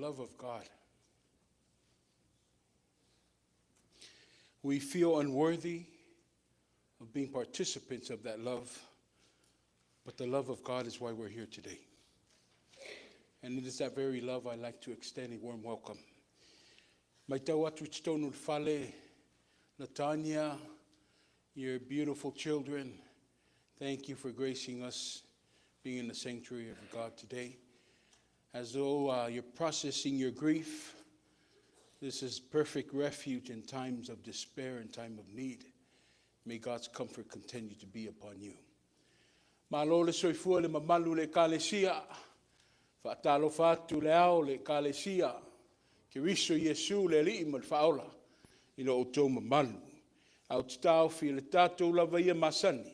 love of God. We feel unworthy of being participants of that love, but the love of God is why we're here today. And it is that very love I'd like to extend a warm welcome. Mai tau atu tonu fale, Natanya, your beautiful children, thank you for gracing us being in the sanctuary of God today. As though you're processing your grief, this is perfect refuge in times of despair and time of need. May God's comfort continue to be upon you. Malo le soifua le mamalu le kalesia, faatalo fatu le ao le kalesia, Keriso Iesu le li'i ma le faola, ilo o tau mamalu. Au tatau fi le tatou lava ia masani,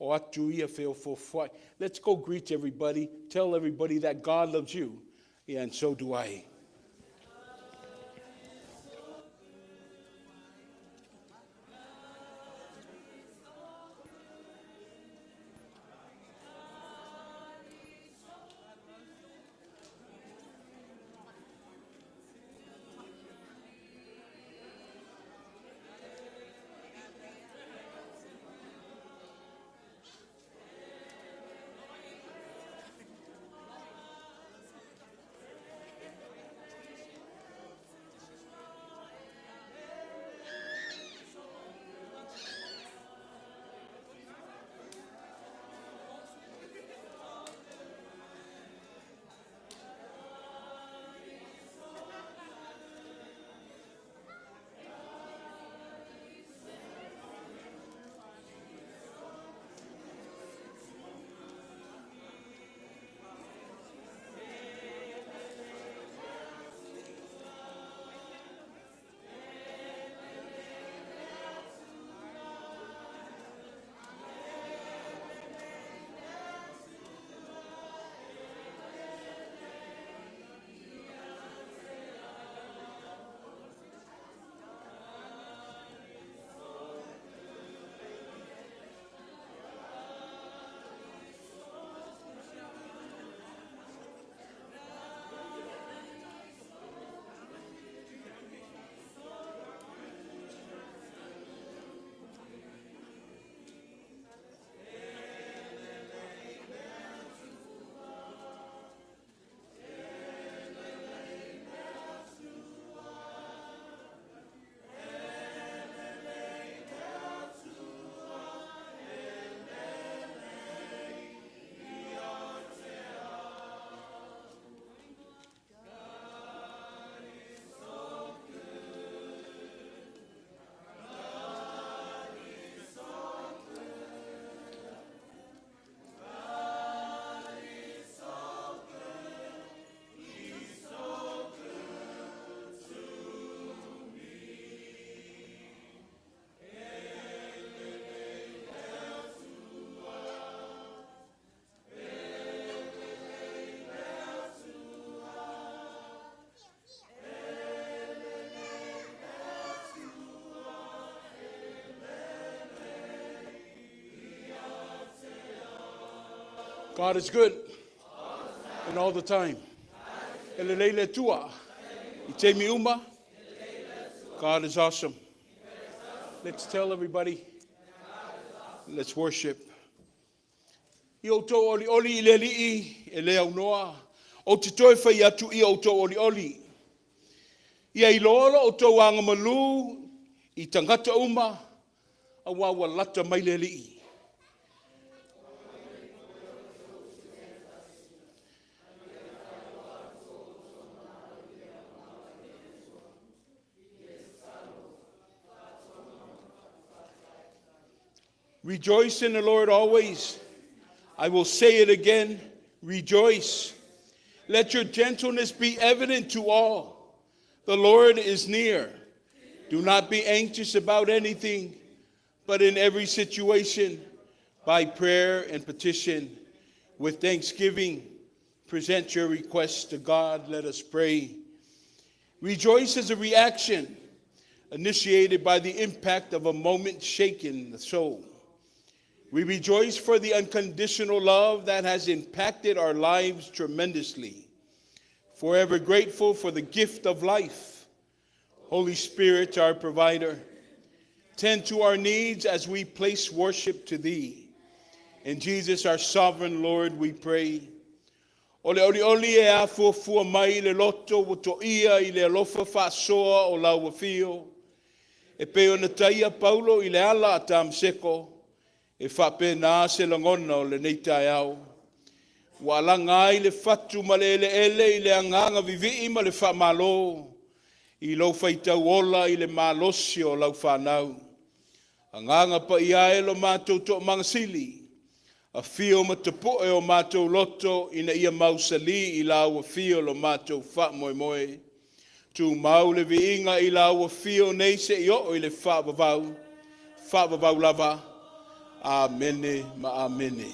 o atu ia feo fofoi. Let's go greet everybody, tell everybody that God loves you, and so do I. God is good, and all the time. Ailao Le Atua, Etena Fou. God is awesome. Let's tell everybody. Let's worship. I o tō oli oli I le li'i e le aunoa. O te toi whai atu I o tō oli oli. I ai loolo o tō anga malu I tangata uma a wawa lata mai le li'i. Rejoice in the Lord always. I will say it again, rejoice. Let your gentleness be evident to all. The Lord is near. Do not be anxious about anything, but in every situation, by prayer and petition, with thanksgiving, present your requests to God. Let us pray. Rejoice is a reaction initiated by the impact of a moment shaking the soul. We rejoice for the unconditional love that has impacted our lives tremendously. Forever grateful for the gift of life. Holy Spirit, our provider, tend to our needs as we place worship to thee. In Jesus, our sovereign Lord, we pray. Ole e a fua mai le loto woto ia i le alofa whaasoa o lau wafio. E peo na taia Paulo i le ala a tam seko. E whape na se langona o le neitai au. Wa langa i le fatu ma le ele i le anganga vivi ma le whamalo. I lau whaitau ola i le malosi o lau whanau. Anganga pa i aelo mātou to mangasili. A fio ma te poe o mātou loto ina ia mausali i lau a fio lo mātou wha moe moe. Tu mau le viinga i lau a fio nei se i o i le wha lava. Amene ma amene.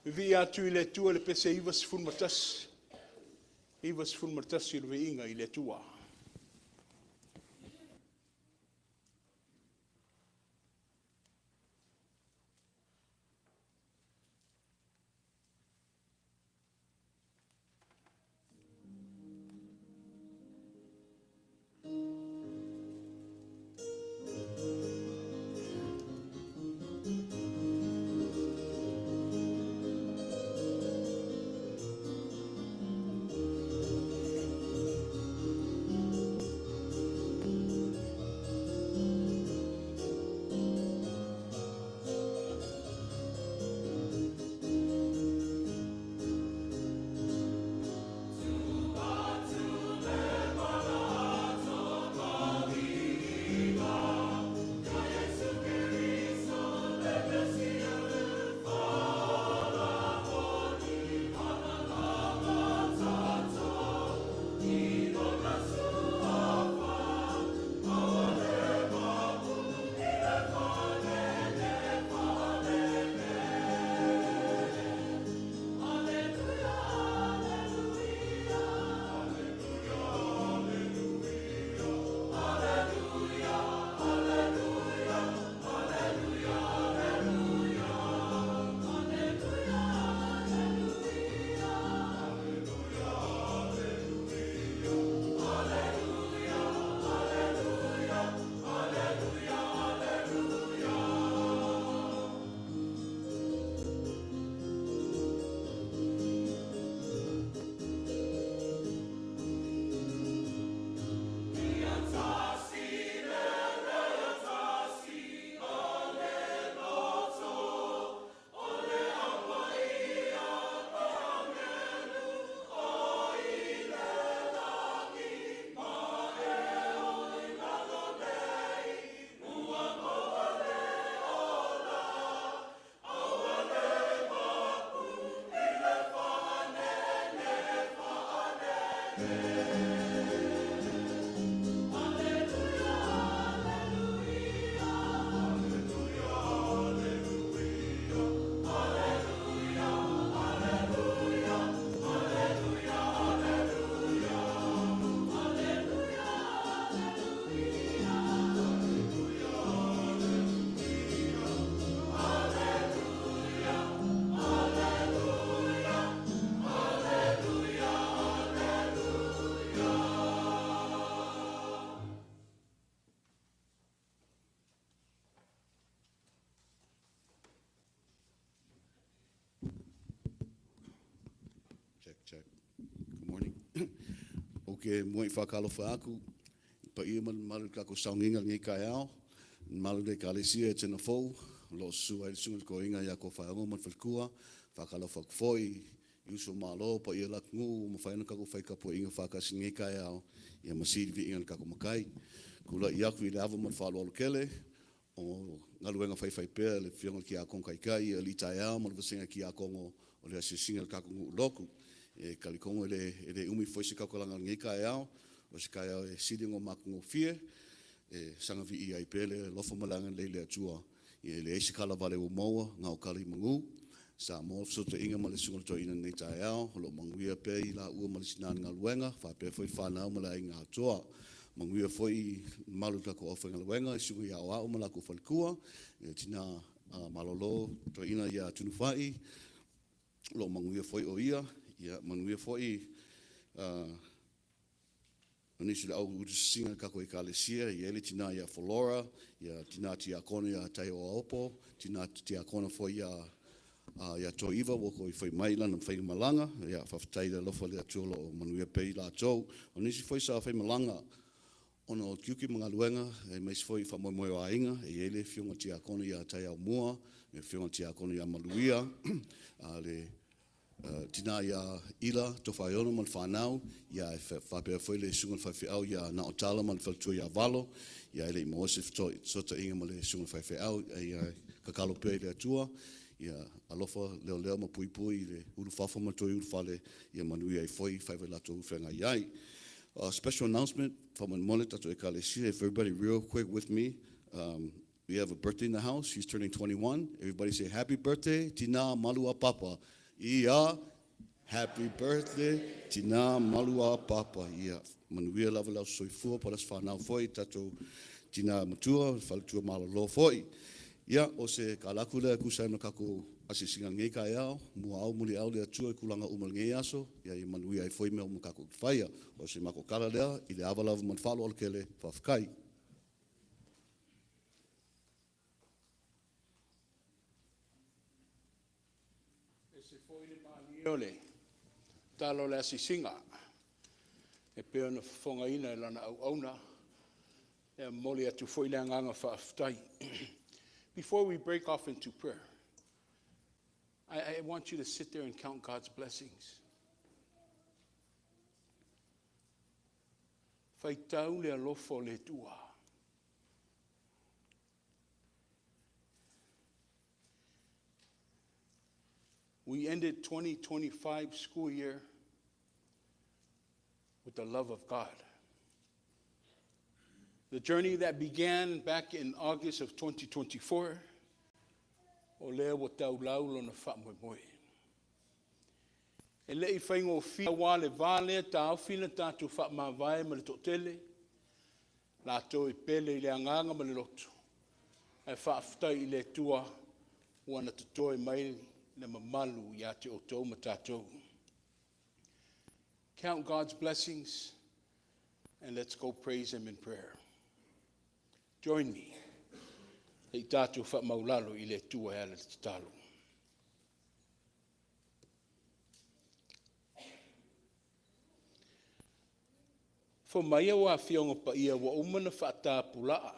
Vi atu i le tua le pese ivas funmatasi. Ivas funmatasi le inga i le tua. Check. Good morning. Okay, moi whakalofa aku. Pa ia malu kako saunginga ngi kaiao. Malu de Keriso Etena Fou. Lo su ai sunga ko inga ya ko whaongo man whalkua. Whakalofa foi Iuso malo pa ia lakngu ma faina kako fai kapo inga fakasi ngai kai au ia masiri vi inga kako makai kula iaku i le ava man falo alu kele o ngaluenga fai pea le fionga ki a kong kai li tai au ma le vasinga ki a kongo o le asisinga le kako ngu loku e kalikongo ele umi foi se kako langa ngai kai au o se kai au e sidi ngo maku ngo fie e sanga vi i ai pele lofo malanga le atua e le eisi kala vale o moa ngau kali mangu Samoa sota inga ma le sunga to ina nei tai au lo manguia pe i la ua ma le sinan ngaluenga fa pe foi whanau ma la inga atoa manguia foi malu tako ofa ngaluenga i sunga ia o ma la ko falkua e tina malolo to ina ia tunufai lo manguia foi o ia manguia foi Nisi au singa kako i kalesia i ele tina ia Flora ia tina tia kona ia tai o opo tina tia kona foi ia to iwa wako i whai maila na whai malanga ia whawhatai le lofa le atuolo o manuia pei la tau o nisi whai sa whai malanga ono o kiuki mga luenga e meisi whai whamoimoe o ainga e ele fionga tia kona ia tai au mua e fionga tia kona ia maluia le tina ia ila Tofaeono man whanau ia e whapea whai le sunga whai au ia na o tala man whaltua ia valo ia ele i moose sota inga ma le sunga whai au ia kakalo pei le atua ia alofa leo ma pui le ulu fafa ma toi ulu fale ia manuia i foi whaiwe lato uwhenga iai. Special announcement from a monitor to Ekalesia. If everybody real quick with me, we have a birthday in the house. She's turning 21. Everybody say happy birthday, Tina Malua Papa. Ia, happy birthday, Tina Malua Papa. Ia, manuia lava lau soifua paras whanau foi tato Tina Matua, whalatua malalo foi. Ia, o se kalaku lea kusai no kako asisinga ngei kai au, mua au muli au lea tua kulanga umal ngei aso, ia i manuia i foi mea kako whaia, o se mako kala lea, i le awalavu man whalo alkele whawhkai. E se foi le maani ole, talo le asisinga, e peo na whonga ina e lana au auna, e moli atu foi le anganga whawhtai. Before we break off into prayer, I want you to sit there and count God's blessings. Faitau le alofo le tua. We ended 2025 school year with the love of God. The journey that began back in August of 2024, o lea wa tau laulo na whamoemoe. E lei whaingo whia wā le vāle ta awhina tātou whamawai ma le totele, la tō I pele I le anganga ma le loto, e whaaftai I le tua, wana tutoe mai le mamalu I ate o tō ma tātou. Count God's blessings, and let's go praise Him in prayer. Join me. Hei tātou whamaulalo I le tua e ala te talo. Fo mai wa fionga pa ia wa umana whaata pulaa.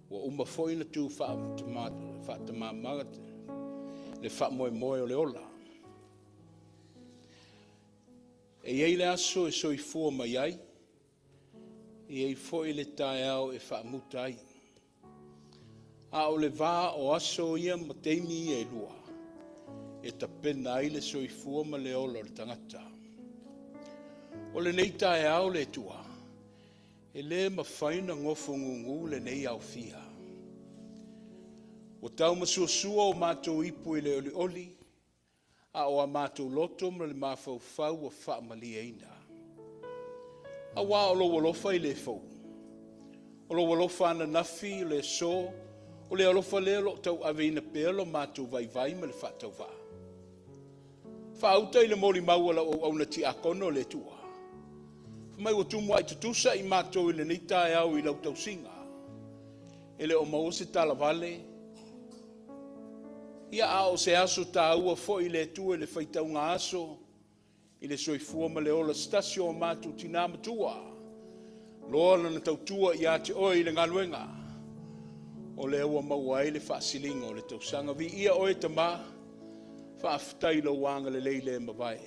Wa uma foina tu whaata mamagate. Le whamoe moe o le ola. E iei le aso e soi fua mai ai. E ei foi le tae au e whaamuta ai. A o le vā o aso ia ma teimi e lua. E ta pena ai le soifua ma le ola le tangata. O le nei tae au le tua. E le ma whaina ngofo ngungu le nei au fia. O tau ma suasua o mātou ipu I le oli oli. A o a mātou loto ma le mawhau whau o whaamali eina. A wā o lo walofa I le fau. O lo walofa ana nafi le so. O le alofa le lo tau aveina pelo mātou vai ma le whatau wā. Whaauta I le moli maua la o au na ti akono le tua. Whamai o tumu ai tutusa I mātou I le nita e au I lau tau singa. E le o maose tala vale. Ia a o se aso ta ua fo I le tua le whaitau ngā aso. I le soifua ma le ola stasio o mātou tina matua. Loa na tau tua I ate oi I le ngaluenga. O le ua maua I le whaasilinga o le tausanga vi ia oe tama. Whaaftai lo wanga le leile mawai.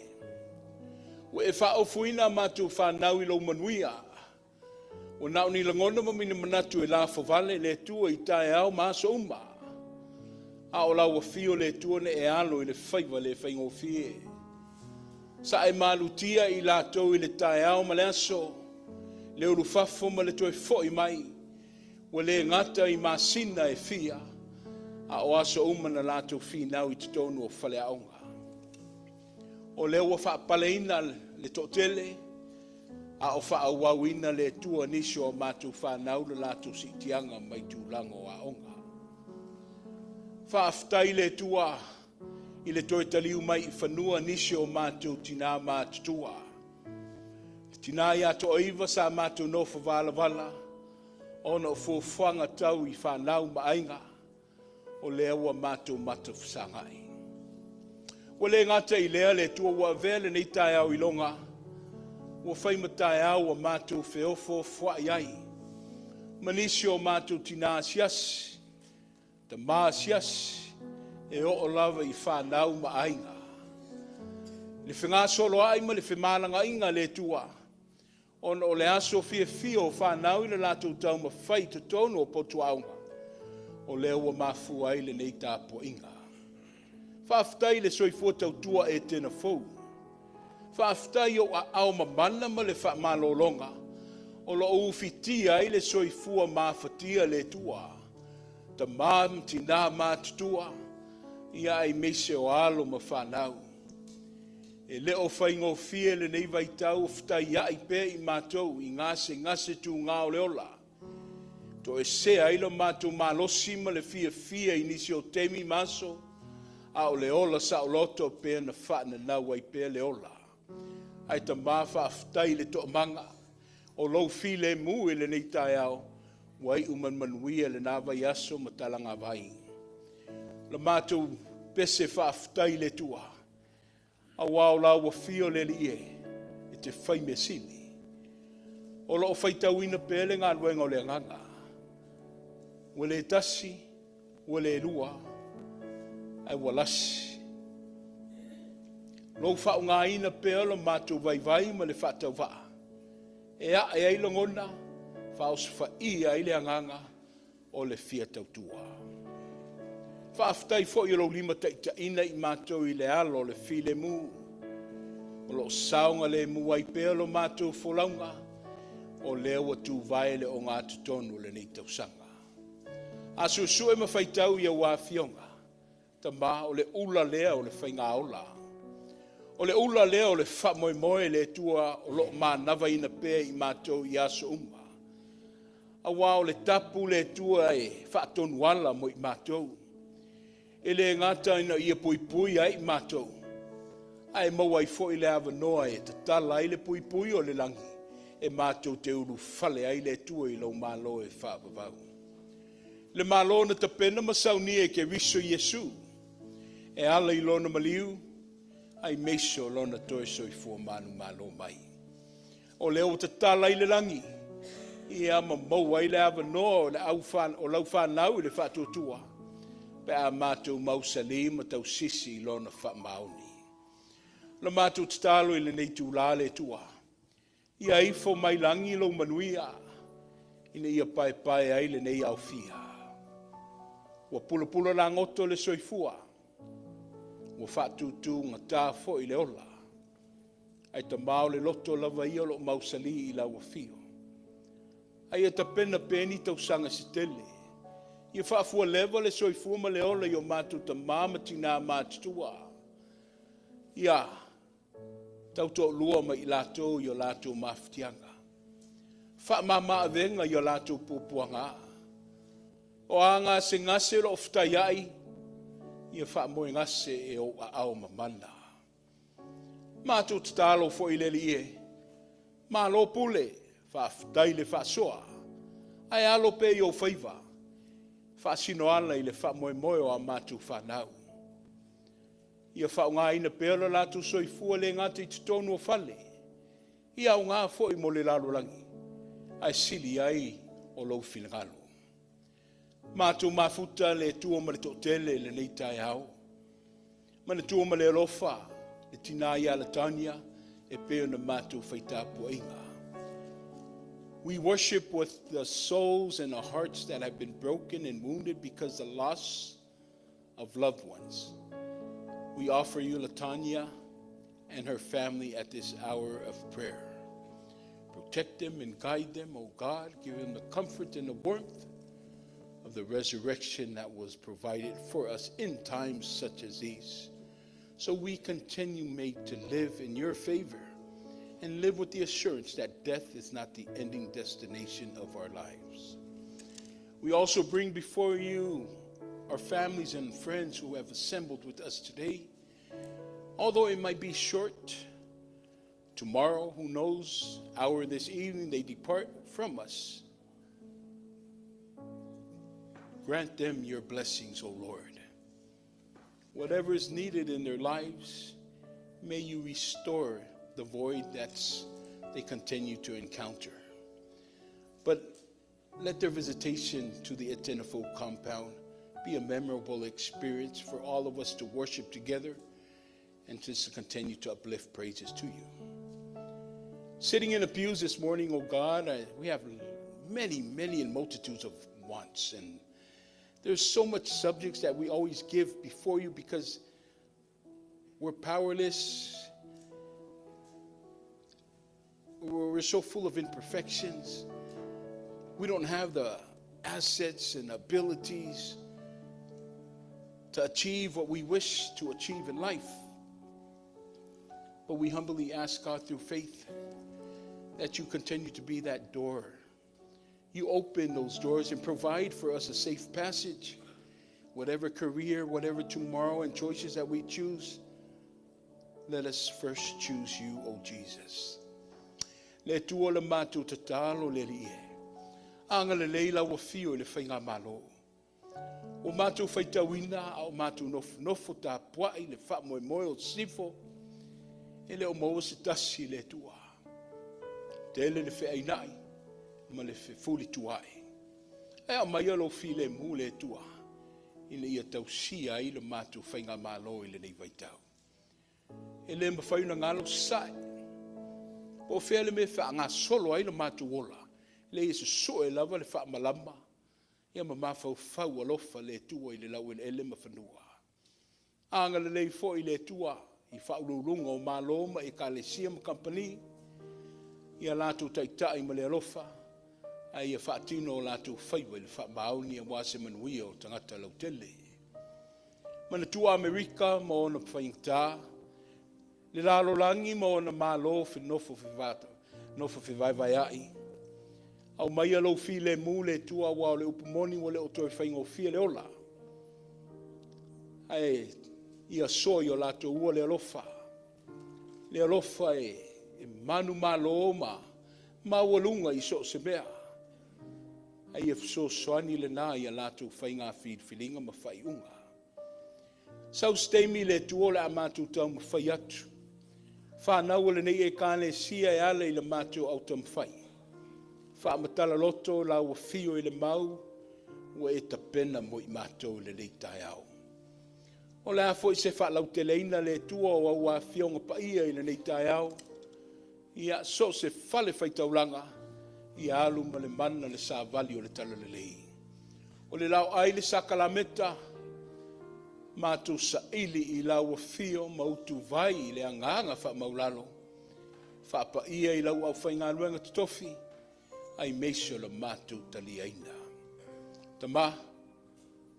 Wa e whaofuina mātou whanau I lo manuia. O nao ni langona mamina manatu e la whawale le tua I tae au maso uma. A o lau a fio le tua ne e alo I le whaiva le whaingo fie. Sa e malutia I la tau I le tae au ma le aso. Le uru fafo ma le toi foi mai. Wa le ngata I masina e fia. A o aso uma na la tau finau I tutonu o whale aonga. O leo wa whaapaleina le totele. A o whaawawina le tua nisho o mātou whanau le lātou si tianga mai tūlango a onga. Whaaftai le tua I le toi taliu mai I whanua nisho o mātou tina mātutua. Tina ia to oiva sa mātou no whavala vala. Ona o fuwhanga tau I whanau maainga. O lea wa mātou mata whasangai. Wa le ngata I lea le tua wa vele nei tae au ilonga. Wa whaimatai au a mātou whiofo whai ai. Manisi o mātou tina asias, ta maasias, e o lava I whanau maainga. Le whinga solo ai ma le whimalanga inga le tua. Ona o le aso fio whanau I le lātou tau ma whai te tono o potu aunga. O leo wa mafu ai le nei tāpo inga. Whaaftai le soifua tau tua Etena Fou. Whaaftai o a au mamana ma le whaamalolonga. O lo ufitia I le soifua mawhatia le tua. Ta mam tina mātutua. Ia ai meise o alo ma whanau. E leo whaingo fie le nei vaitau whtai ai pe I mātou I ngase tu ngā o leola. To e se ailo mātou malosi ma le fia I nisi o temi maso. A o leola sa o loto pe na whaana nau ai pe leola. Ai ta mawha aftai le to manga. O lau fi le mu le nei tae au. Wai uman manuia le nawa yaso matalanga vai. Le mātou pese wha aftai le tua. A wao lau wa fio le li e. E te whai me sini. O lo whaitau ina pele ngā luenga o le nganga. Wale tasi, wale lua. Ai walasi. Lo fa ngā ina pēla mātou vai ma le whatau waa. E ai longona, fa osfa I ai le anganga o le fia tautua. Whaaftai fo I lo lima taita ina I mātou I le alo le fi le mu. O lo saunga le mu ai pēlo mātou folaunga. O leo atu vai le o ngā tutonu le nei tausanga. Asu su e mawhaitau ia wāfionga. Ta mā o le ula lea o le whainga ola. O le ula lea o le whamoemoe le tua o lo mā nawa ina pē I mātou I aso uma. A wā o le tapu le tua e whaatonu ala mo I mātou. E le ngata ina ia pui ai I mātou. Ai mau ai fo I le awanoa e tatala I le pui o le langi. E mātou te uru whale ai le tua I lau mālo e whaapavau. Le mālo na ta pena masaunia e Keriso Iesu. E ala I lona maliu. Ai meiso lona toe soifua manu malo mai. O leo te tala I le langi. I ama mau ai le awanoa o lau whanau I le whatutua. Pe a mātou mausalima tau sisi I lona whamaoni. La mātou te talo I le nei tūlale tua. I a ifo mai langi lo manuia. Ina ia pai ai le nei au fia. Wa pula la ngoto le soifua. Wa whatutu ngā tā fo I le ola. Ai ta mao le loto lava I o lo mausali I la wafio. Ai ta pena peni tau sanga si tele. Ia whaafua lewa le soifua ma le ola I o mātou ta māma tina mātutua. Ia, tau tō lua ma I lātou I o lātou mawhitianga. Wha mama avenga I o lātou pōpuanga. O anga se ngase lo oftai ai. Ia wha moe ngase e o au mamana. Mātou te tālo fo I leli e. Mā lo pule, wha aftai le wha soa. Ai alo pe I o whaiva. Wha sino ala I le wha moe o a mātou whanau. Ia wha ngā ina pēra lātou soifua le ngāti te tonu o whale. Ia o ngā fo I mo le lalo langi. Ai sili ai o lau whilangalo. Mātou mafuta le tua ma le tōtele le nei tai au. Mana tua ma le alofa, e tina ia la tania, e peo na mātou whaitapu inga. We worship with the souls and the hearts that have been broken and wounded because of the loss of loved ones. We offer you Latanya and her family at this hour of prayer. Protect them and guide them, O God. Give them the comfort and the warmth of the resurrection that was provided for us in times such as these. So we continue made to live in your favor and live with the assurance that death is not the ending destination of our lives. We also bring before you our families and friends who have assembled with us today. Although it might be short, tomorrow, who knows, hour this evening, they depart from us. Grant them your blessings, O Lord. Whatever is needed in their lives, may you restore the void that they continue to encounter. But let their visitation to the Etena Fou compound be a memorable experience for all of us to worship together and to continue to uplift praises to you. Sitting in the pews this morning, oh God, we have many and multitudes of wants, and there's so much subjects that we always give before you because we're powerless. We're so full of imperfections. We don't have the assets and abilities to achieve what we wish to achieve in life. But we humbly ask God through faith that you continue to be that door. You open those doors and provide for us a safe passage. Whatever career, whatever tomorrow and choices that we choose, let us first choose you, O Jesus. Le tua le mātou tatalo le lie. Anga le leila wa fio le whainga malo. O mātou whaitawina, o mātou nofo tā puai le wha moe moe o sifo. Ele o maua se tasi le tua. Tele le whea inai, ma le fuli tuai. E a mai alo fi le mu le tua. Ina ia tausia i le mātou whainga malo i le nei vaitau. Ele ma whaina ngalo sai. O fea le me wha ngā solo ai le mātou ola. Le isu soe lava le wha malama. Ia ma mawhau whau alofa le tua i le lau ele ma whanua. Anga le lei fo i le tua. I whaururunga o māloma i ka le siam company. Ia lātou taitai ma le alofa. Ai ia whaatino o lātou whaiwa i le wha mauni a wase manuia o tangata lautele. Mana tua Amerika ma ona whaingta. Le lalo langi ma ona mālo fi nofo fi vai ai. Au mai alo fi le mu le tua wa le upumoni wa le oto whaingo fi le ola. Ai ia soi o lato ua le alofa. Le alofa e manu malo ma walunga i so se mea. Ai e so soani le na ia lato whainga filinga ma whai unga. Sau steimi le tuo le amatu tau ma whai atu. Whanau le nei e kāne sia e ale i le mātou au tam whai. Whaamatala loto la ua fio i le mau, ua e tapena mo i mātou le nei tai au. O le afo i se whaalau te leina le tua o au a fionga pa ia i le nei tai au. Ia so se whale whaitaulanga, ia alu ma le mana le sa vali o le tala le lei. O le lau ai le sakalameta, mātou sa ili i lau a fio mautu vai i le anganga wha maulalo. Wha pa ia i lau au whainga luenga tutofi, ai meisio la mātou tali aina. Tama,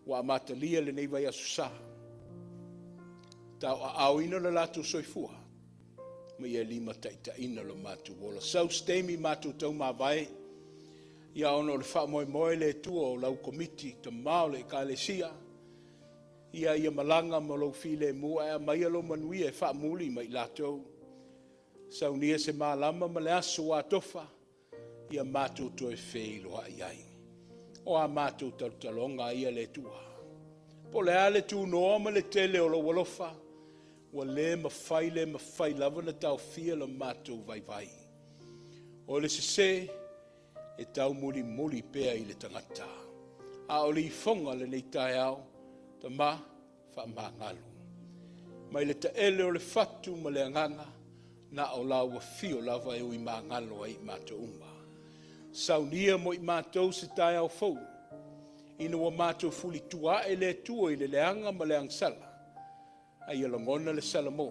wa matalia le nei vai asusa. Tau a auina la lātou soifua, ma ia lima taitaina la mātou wola. Sau stemi mātou tau mā vai, ia ono le wha moe le tua o lau komiti, tamao le kālesia, ia malanga ma lo file mua e mai alo manui e wha muli mai lātou. Sau nia se mālama ma le aso a tofa, ia mātou toi whei loa iai. O a mātou talonga ia le tua. Po le ale tu noa ma le tele o lo walofa, wa le mawhai lava na tau fia la mātou vai. O le se e tau muli pea i le tangata. A o li fonga le nei tai au, ta ma wha mangalu. mai le taele o le fatu ma le anganga, na o la ua fio lava e ui mangalo ai mātou uma. Saunia mo i mātou se tai au fau, ina wa mātou fuli tua e le tua i le leanga ma le angsala, ai alangona le salamo,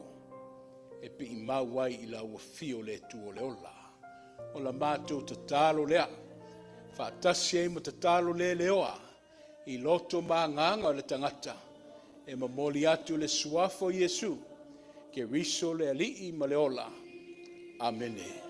e pi i mauai i la ua fio le tua le ola. O la mātou tatalo lea, whaatasi e ma tatalo le oa, i loto maanganga le tangata, e mamoli atu le suafo Iesu, Keriso le alii ma le ola. Amene.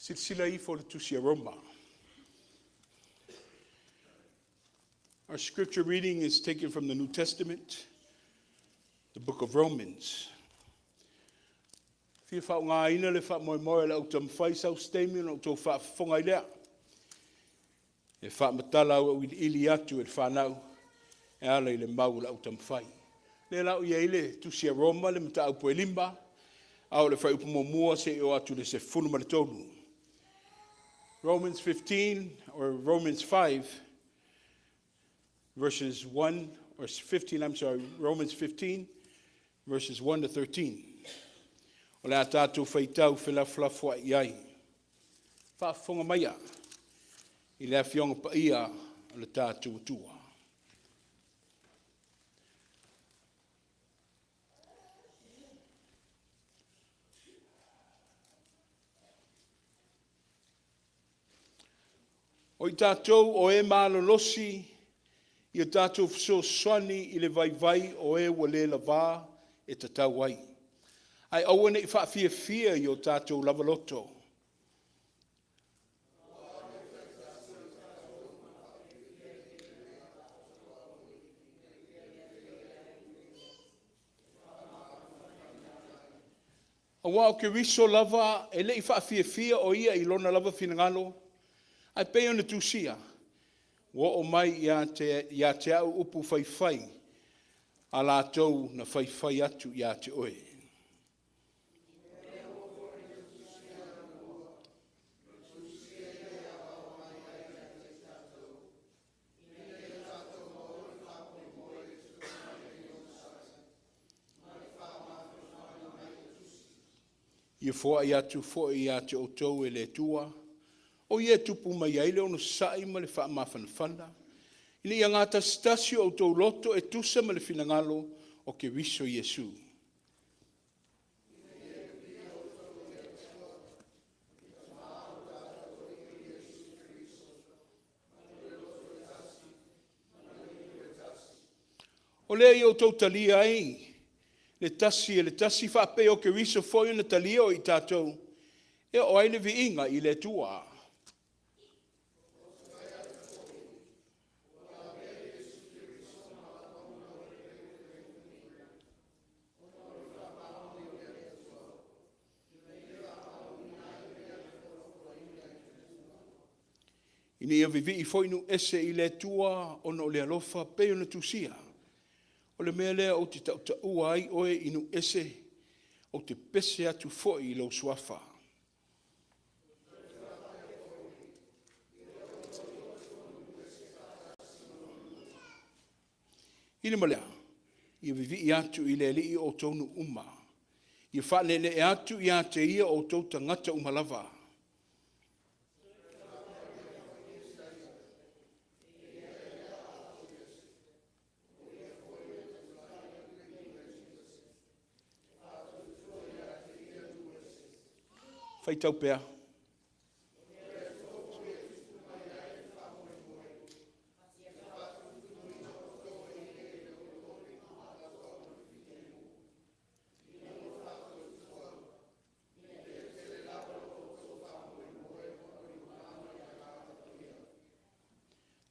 Silsila I for the tusia Roma. Our scripture reading is taken from the New Testament, the book of Romans. Fia whao ngā ina le wha moe le au tam whai sau stemi no tō wha whongai lea. E wha matala au ili atu e whanau e ala I le mau le au tam whai. Le lau ia ile tusia Roma le mta au poe limba, au le whai upumo mua se o atu le se funu ma le tonu. Romans 15 or Romans 5 verses 1 or 15, Romans 15 verses 1 to 13. O le a tātou whaitau whilaflafua I ai. Whaafonga maia I le awhionga pa ia o le tātou tua. O I tātou o e malolosi I tātou fsoswani I le vai o e wale lava e tatau ai. Ai awane I whaafia I o tātou lavaloto. Awa o Keriso lava e le I whaafia o ia I lona lava finangalo. Ai peo na tusia. Wa o mai ia te au upu whai a la tau na whai atu ia te oe. Ia fōa ia tu fōa ia te o tau e le tua. O ia tupu mai aile ono sai ma le wha mawhanawhana. Ina ia ngāta stasi o tau loto e tusa ma le finangalo o Keriso Iesu. O lea I o tau talia ai. Le tasi whape o Keriso foi na talia o I tātou. E o aile vi inga I le tua. Ina ia vivi I foinu ese I le tua ono o le alofa pe ona tusia. O le mea lea o te taua ai oe inu ese o te pese atu foi I lau suafa. Ina malea, ia vivi I atu I le li o tonu uma. Ia whanele e atu I ate ia o tau tangata umalava. Whaitau pea.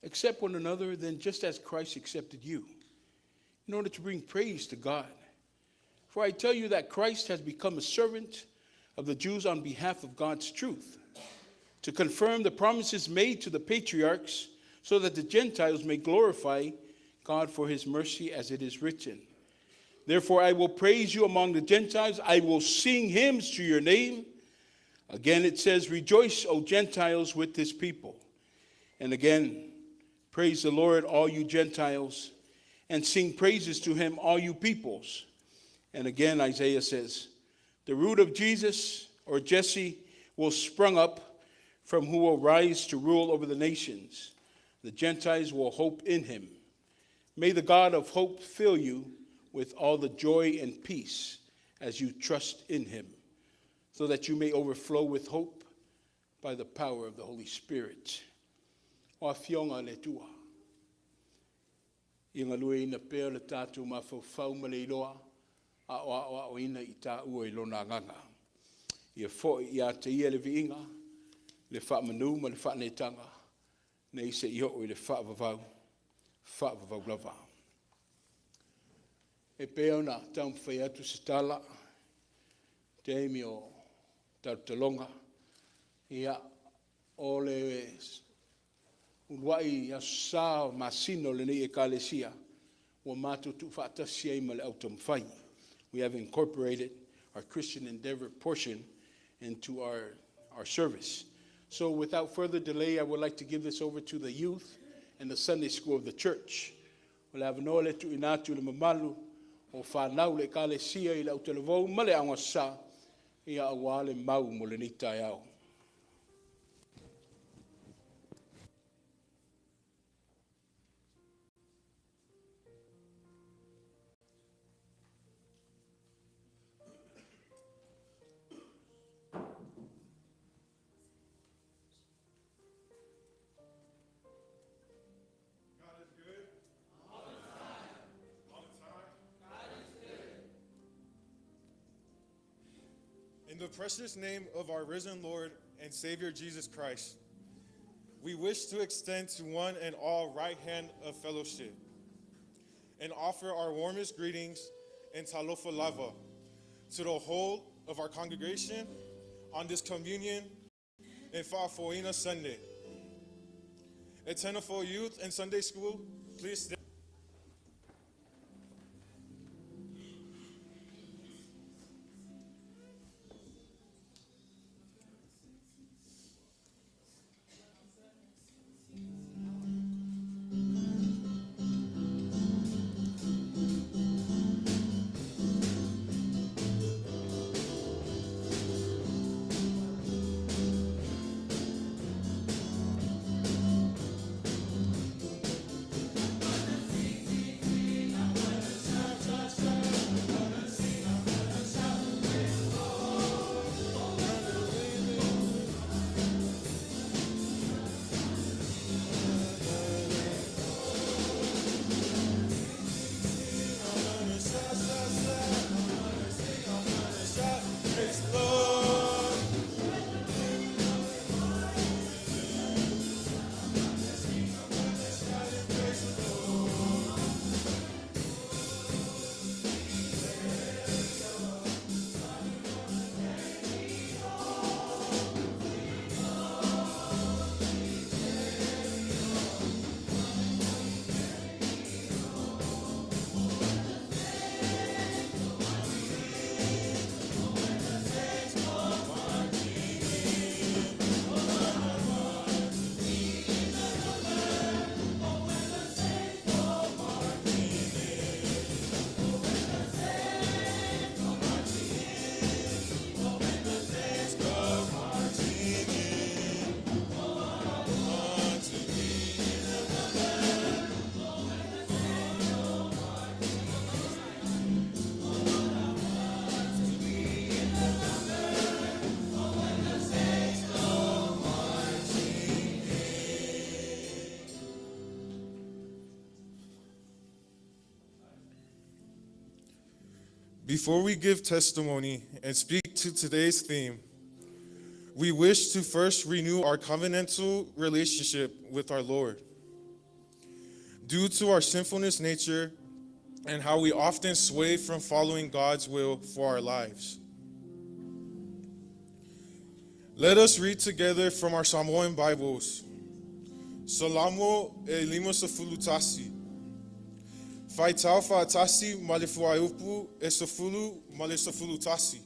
Accept one another, then just as Christ accepted you, in order to bring praise to God. For I tell you that Christ has become a servant of the Jews on behalf of God's truth, to confirm the promises made to the patriarchs, so that the Gentiles may glorify God for his mercy, as it is written. Therefore I will praise you among the Gentiles, I will sing hymns to your name. Again it says, rejoice, O Gentiles, with this people. And again, praise the Lord, all you Gentiles, and sing praises to him, all you peoples. And again, Isaiah says, the root of Jesus, or Jesse, will sprung up, from who will rise to rule over the nations. The Gentiles will hope in him. May the God of hope fill you with all the joy and peace as you trust in him, so that you may overflow with hope by the power of the Holy Spirit. O awhionga le tua. I ngā lue ina pēr le tātou mawhau ma le iloa, a o ina I tā ua I lona nganga. Ia fōi I a te ia le viinga, le Faamanuia ma le Faanetanga, nei se i o i le Faavavau lava. E pea ona tau mwhai atu se tala, te eimi o Tautalonga, ia o le uruai a sa masino le nei e kalesia, wa mātou tu whaatasi ai ma le autam whai. We have incorporated our Christian Endeavor portion into our service. So without further delay, I would like to give this over to the youth and the Sunday school of the church. Wala avanoa le tu inatu le mamalu, o whanau le kalesia i le autalevou, ma le awa sa, ia awa le mau mo le nitai au. In the precious name of our risen Lord and Savior Jesus Christ, we wish to extend to one and all right hand of fellowship and offer our warmest greetings and talofa lava to the whole of our congregation on this communion and Faamanuia Sunday. Etena Fou Youth and Sunday School, please stand. Before we give testimony and speak to today's theme, we wish to first renew our covenantal relationship with our Lord. Due to our sinfulness nature and how we often sway from following God's will for our lives. Let us read together from our Samoan Bibles. Salamo e lima sefulutasi. Fai tau fa'atasi ma le fuaiupu e sefulu ma le sefulutasi.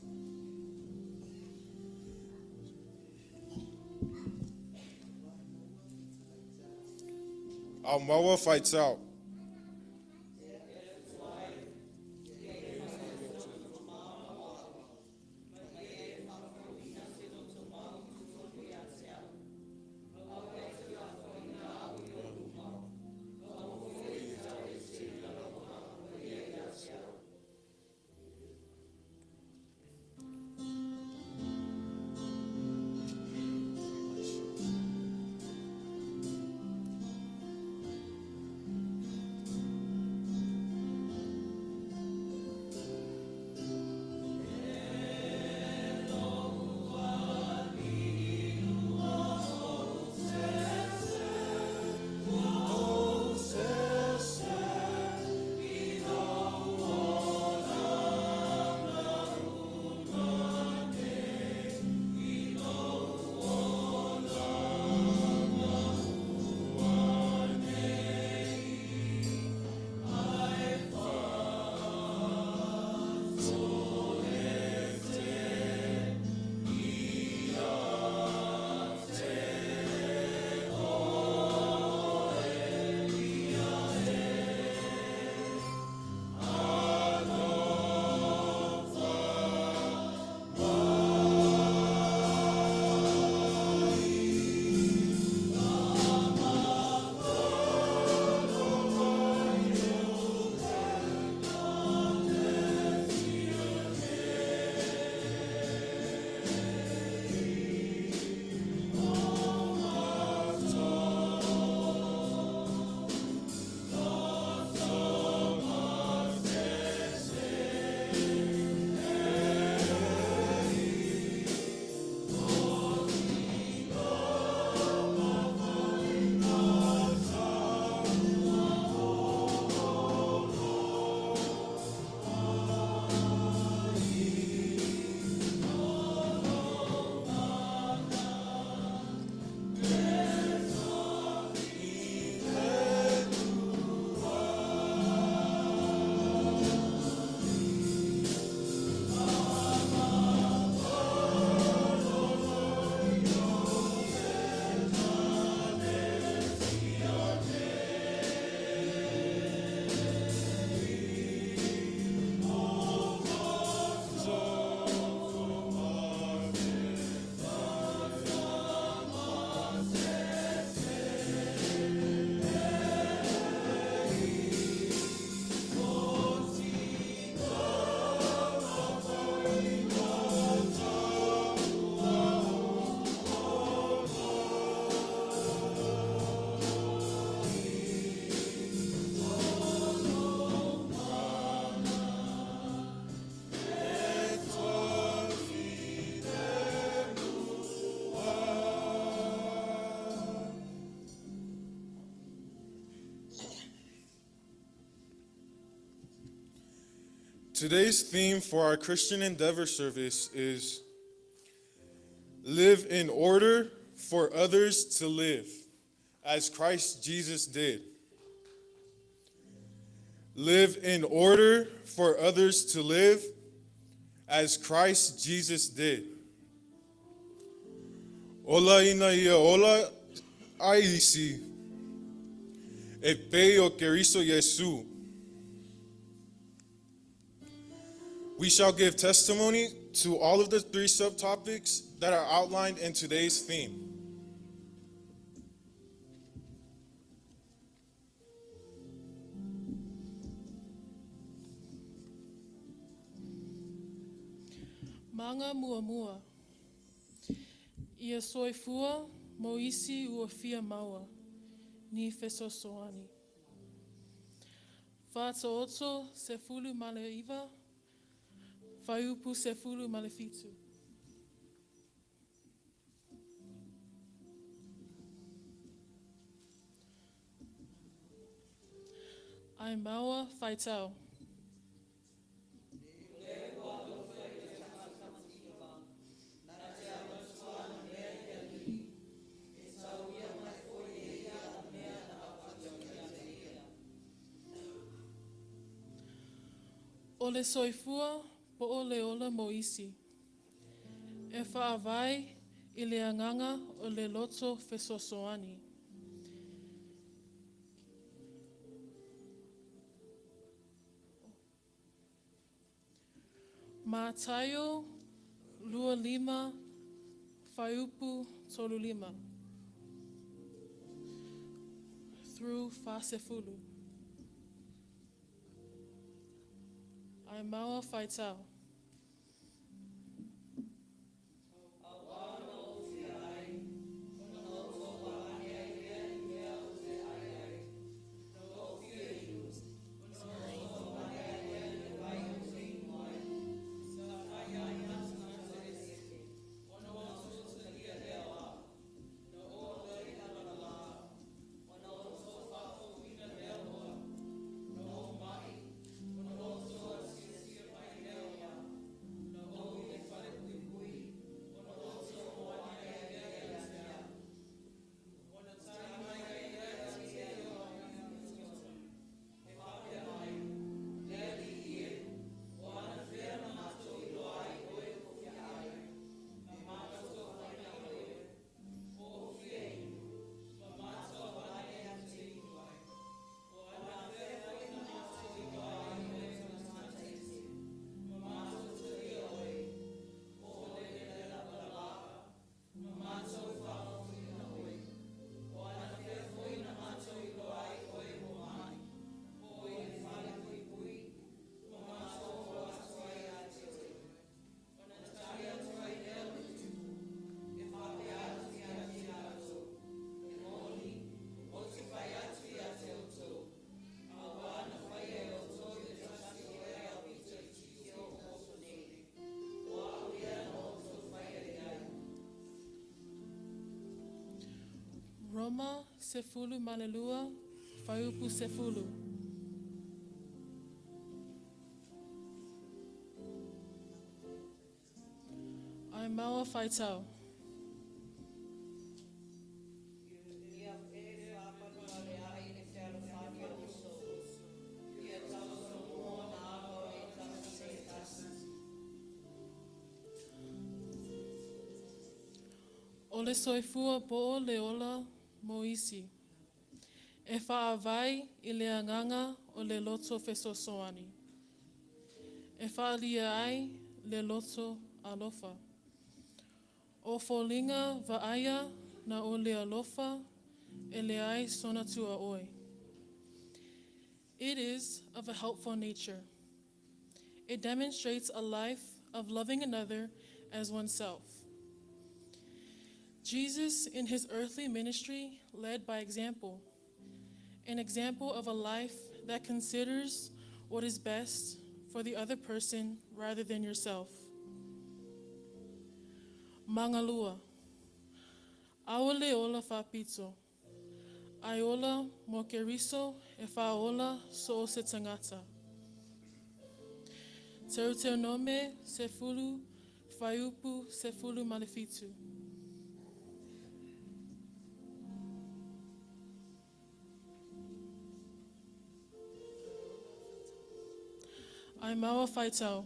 Au maua fai tau. Today's theme for our Christian Endeavor service is live in order for others to live, as Christ Jesus did. Live in order for others to live, as Christ Jesus did. Ola ina ia ola aisi, e peo Keriso Iesu. We shall give testimony to all of the 3 subtopics that are outlined in today's theme. Manga mua. Ia soifua mo isi ua fia maua, ni fesosoani. Whātooto se fulu male iwa, whaiupu se fulu male fitu. Ai maua whaitau. O le soifua po o le ola mo isi. E whaawai I le anganga o le loto fesosoani. Mātaio, lua lima, whaiupu tolu lima. Through Fasefulu. Ai maua whaitau. Roma sefulu malelua, whaiupu sefulu. Ai maua whaitau. O le soifua po o le ola mo isi. E whaawai I le anganga o le loto fesosoani. E whaalia ai le loto alofa. O folinga vaaya na o le alofa e le ai sona tua oi. It is of a helpful nature. It demonstrates a life of loving another as oneself. Jesus, in his earthly ministry, led by example, an example of a life that considers what is best for the other person rather than yourself. Mangalua, awale ola whapito, aiola mo keriso e whaola so o se tangata. Deuteronome sefulu, Faiupu sefulu malefitu. Aimawa faitau.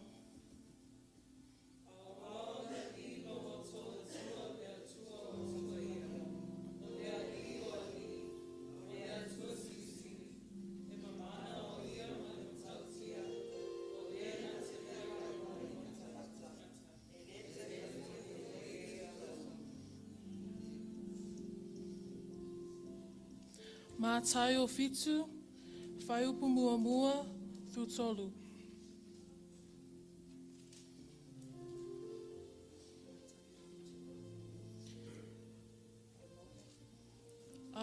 Mātai o fitu, Faiupu mua mua, thutolu.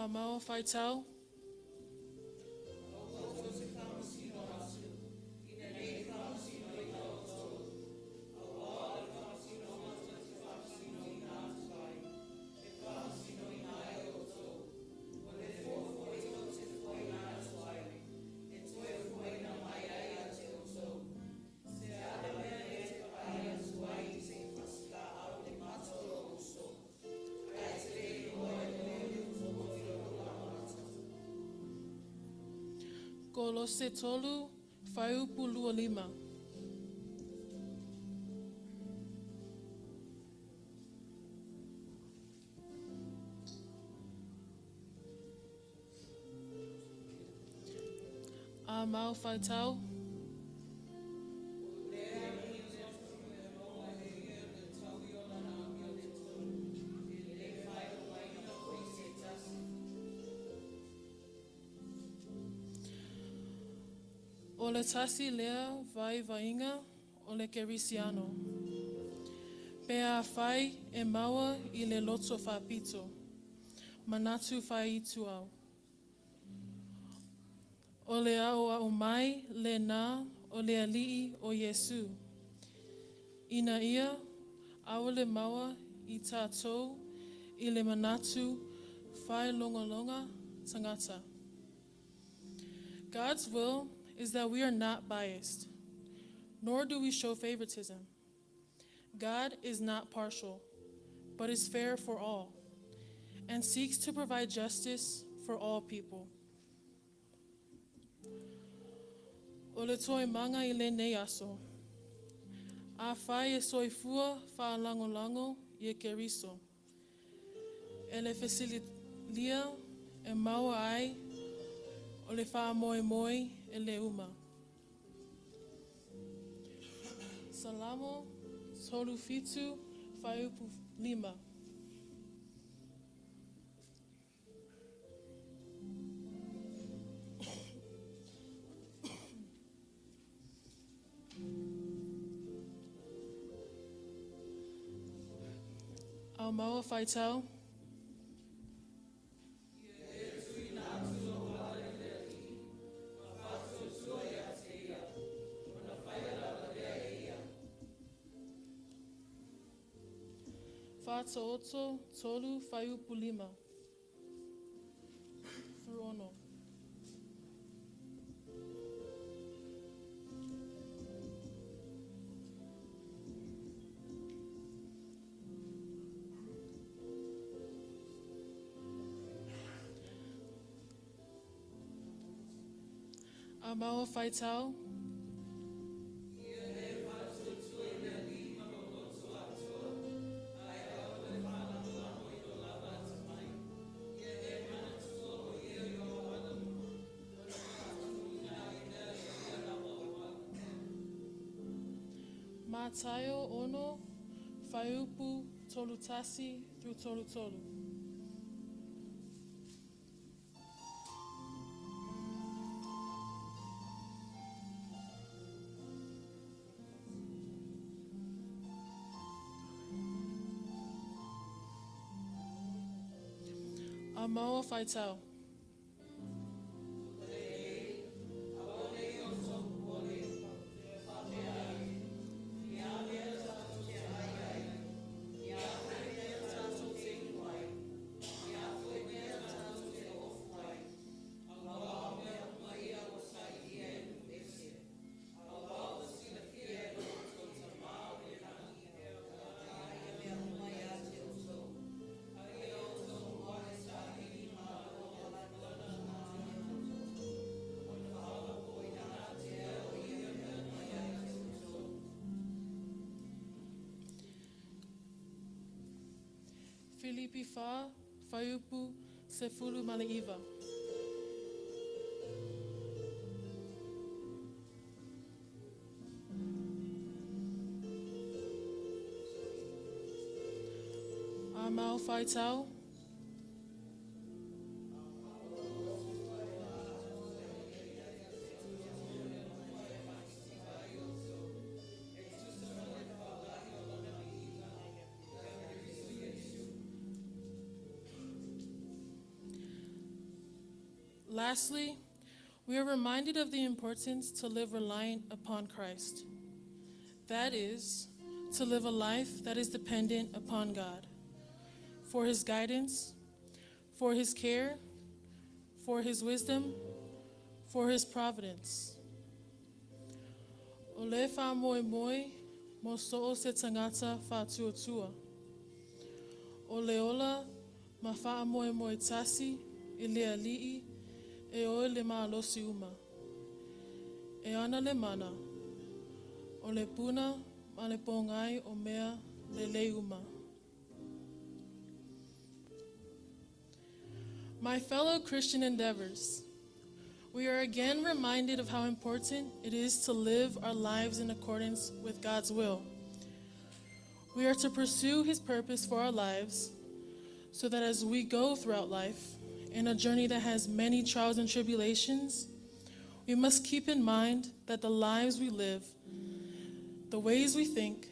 Mao faitau. Kolose tolu, Faiupu lua lima. Mao faitau. O le tasi lea vai vainga o le Kerisiano. Pea fai e maua I le loto whapito. Manatu fai itu au. O le au mai le nā o le alii o Iesu. Ina ia au le maua I tātou I le manatu fai longa tangata. God's will is that we are not biased, nor do we show favoritism. God is not partial, but is fair for all, and seeks to provide justice for all people. O le toi manga I le nei aso. A whai e soifua whaalango I e Keriso. E le fesilia e maua ai o le whaamoe e le uma. Salamo, tolu fitu, Faiupu lima. Au maua faitau. Fata oto, tolu, Faiupu lima. Fruono. Amaua faitau. Tofaeono, Faiupu, tolutasi through tolutolu. Amaua faitau. Filipi fa, faiupu, sefulu malaiva. Amau faitau. Lastly, we are reminded of the importance to live reliant upon Christ. That is, to live a life that is dependent upon God, for his guidance, for his care, for his wisdom, for his providence. O le wha moe moe, mo so'o se tangata wha tuatua. O le ola, ma wha moe moe tasi, I le ali'i, e o le maalosi uma. E ana le mana, o le puna ma le pongai o mea le lei uma. My fellow Christian endeavors, we are again reminded of how important it is to live our lives in accordance with God's will. We are to pursue his purpose for our lives so that as we go throughout life, in a journey that has many trials and tribulations, we must keep in mind that the lives we live, the ways we think,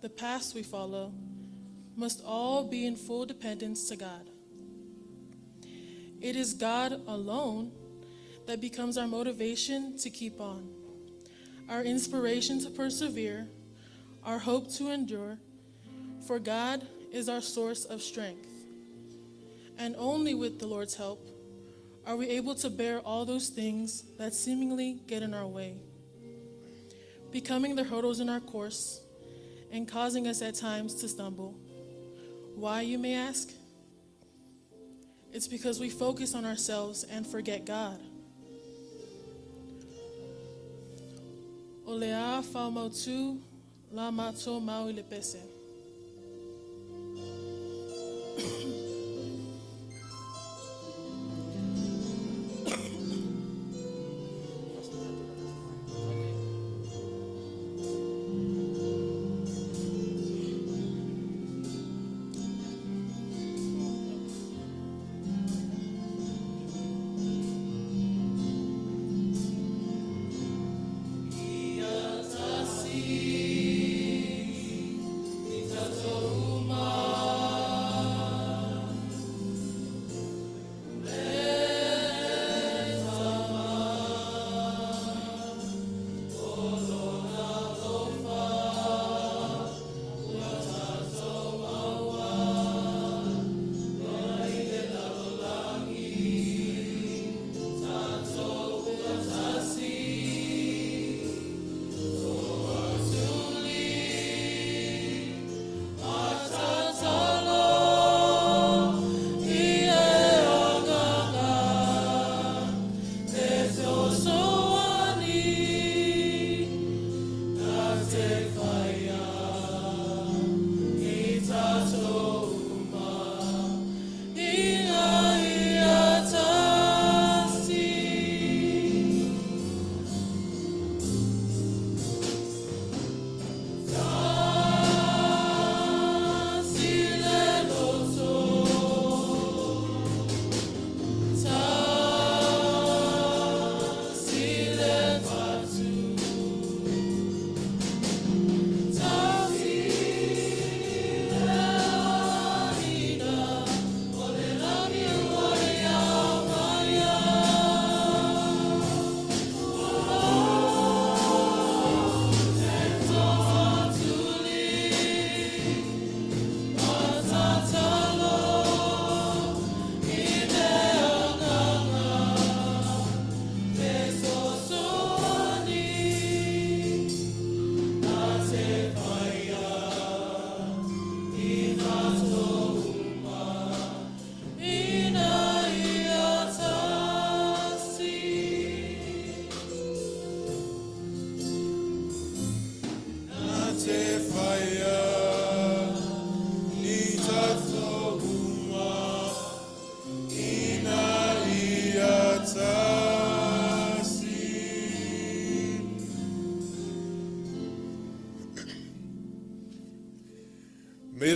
the paths we follow, must all be in full dependence to God. It is God alone that becomes our motivation to keep on, our inspiration to persevere, our hope to endure, for God is our source of strength. And only with the Lord's help are we able to bear all those things that seemingly get in our way, becoming the hurdles in our course and causing us at times to stumble. Why, you may ask? It's because we focus on ourselves and forget God. O le a whaumautu la mato mau I le pese.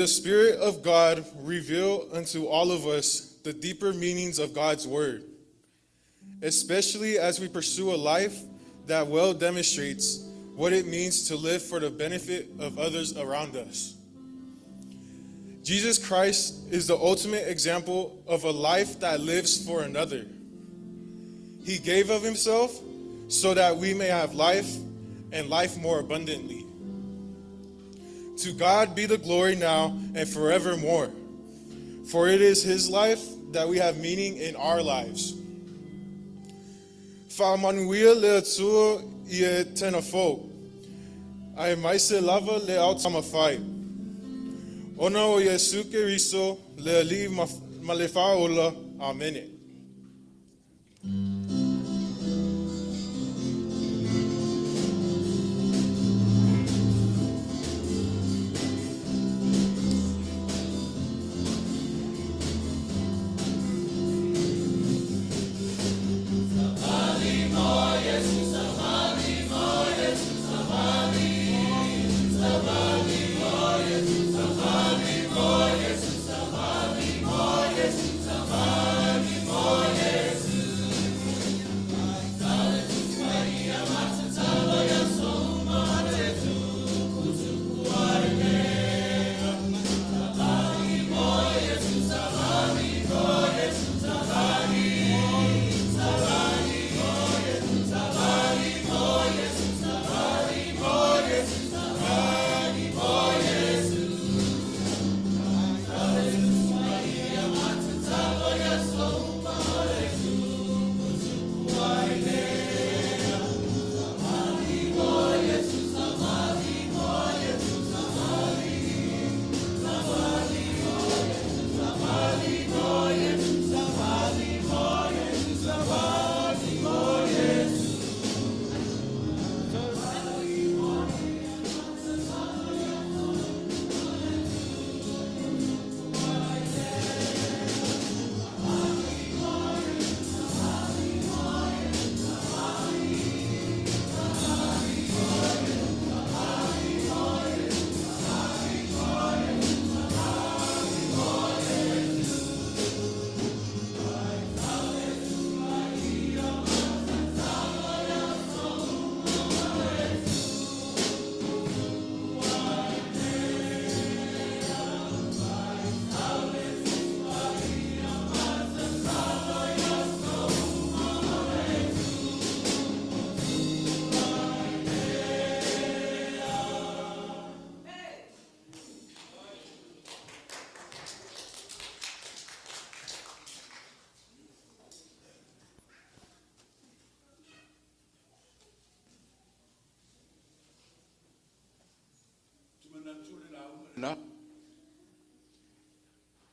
the Spirit of God reveal unto all of us the deeper meanings of God's word, especially as we pursue a life that well demonstrates what it means to live for the benefit of others around us. Jesus Christ is the ultimate example of a life that lives for another. He gave of himself so that we may have life and life more abundantly. To God be the glory now and forevermore, for it is his life that we have meaning in our lives. Faamanuia le Atua Etena Fou. Ailao le Atua. Ona o Iesu Keriso le Faamanuia. Amen.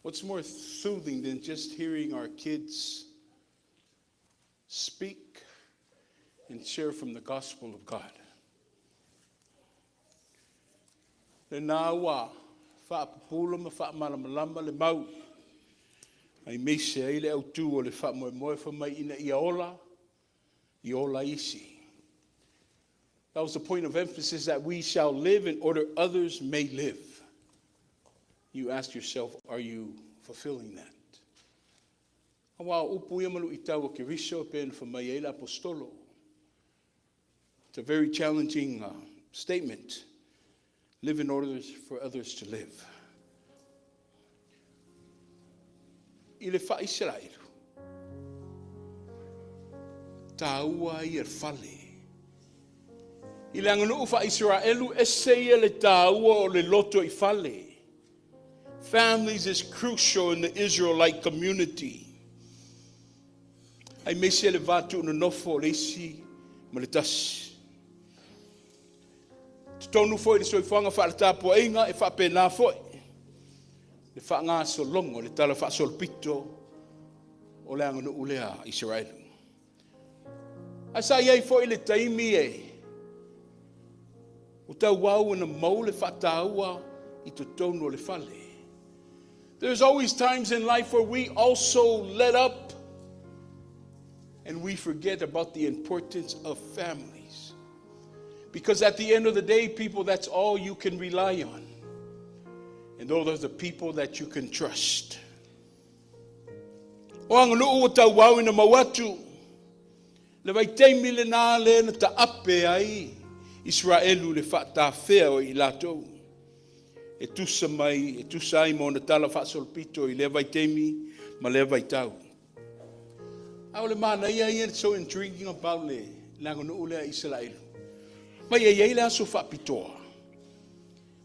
What's more soothing than just hearing our kids speak and share from the gospel of God? Le nawa whaapupula ma whaamalamalama le mau. Ai meise ai le autu o le whaamoemoe whamai ina iola isi. That was the point of emphasis, that we shall live in order others may live. You ask yourself, are you fulfilling that? It's a very challenging statement. Live in order for others to live. Ile fa Israel. Taua I fale. Ile anganu fa Israelu esseia le taua o le loto I fale. Families is crucial in the Israelite community. Ai mese le vatu no nofo leisi maletas. Tonu foi le soifanga fa ta poinga e fa pena foi. Le fa nga so longo le tala fa sol pito o le angano ulea Israel. Asa ye foi le taimi e. O tau wau na mau le fa taua I to tonu le fale. There's always times in life where we also let up and we forget about the importance of families. Because at the end of the day, people, that's all you can rely on. And those are the people that you can trust. O anga nuu o tau wau ina mawatu. Le vai teimi le nā le na ta ape ai. Israelu le whata whea o i latou. E tusa mai, e tusa ai mo na tala whaasolpito i le vai teimi ma le vai tau. Au le mana ia it's so intriguing about le lango nuu le Israelu. Mai e le aso whaapitoa.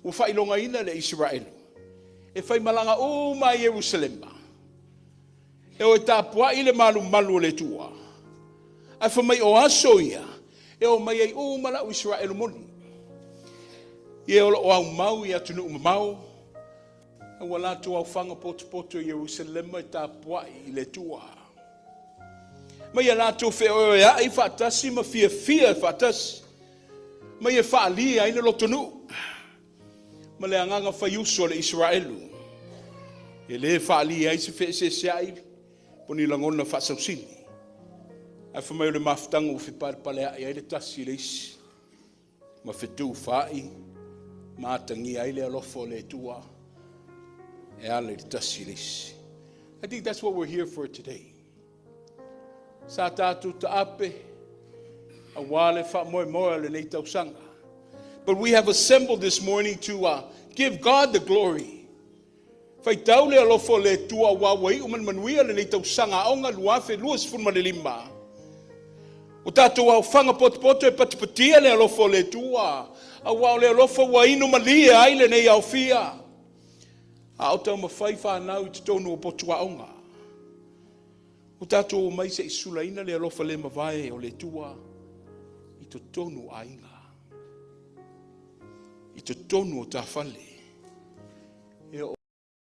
O whailonga ina le Israelu. E whai malanga o mai Jerusalem. E o tāpua i le malu malu o le tua. Ai wha mai o aso ia. E o mai ei o mala o Israelu moni. E o au mau i atu nuu mau. E wala tu au whanga poto i Jerusalem i tāpua i le tua. Mai a lātou whea o ea i whaatasi ma fia whaatasi. Mai e whaalia i le lotonu. Ma le anganga whaiuso le Israelu. E le whaalia i se whea se ai. Poni langona whaasausini. Ai whamai o le maftango o whiparpale ai le tasi le isi. Ma whetu whai. Ma atangi ai le alofo le tua. E ale le tasi le isi. I think that's what we're here for today. Sa tātou ta'ape. A wale wha le nei tausanga. But we have assembled this morning to give God the glory. Fai tau le alofo le tua wawai uman manuia le nei tausanga aonga luafe luas funma le lima. O tātou au whanga poto e patipatia le alofo le tua. A wau le alofo wainu malia ai le nei au fia. A o tau mawhai whanau I te tonu o potua aonga. O tātou o mai se isulaina le alofa le mawai o le tua. I to tonu a inga. I to tonu o tā whale. E o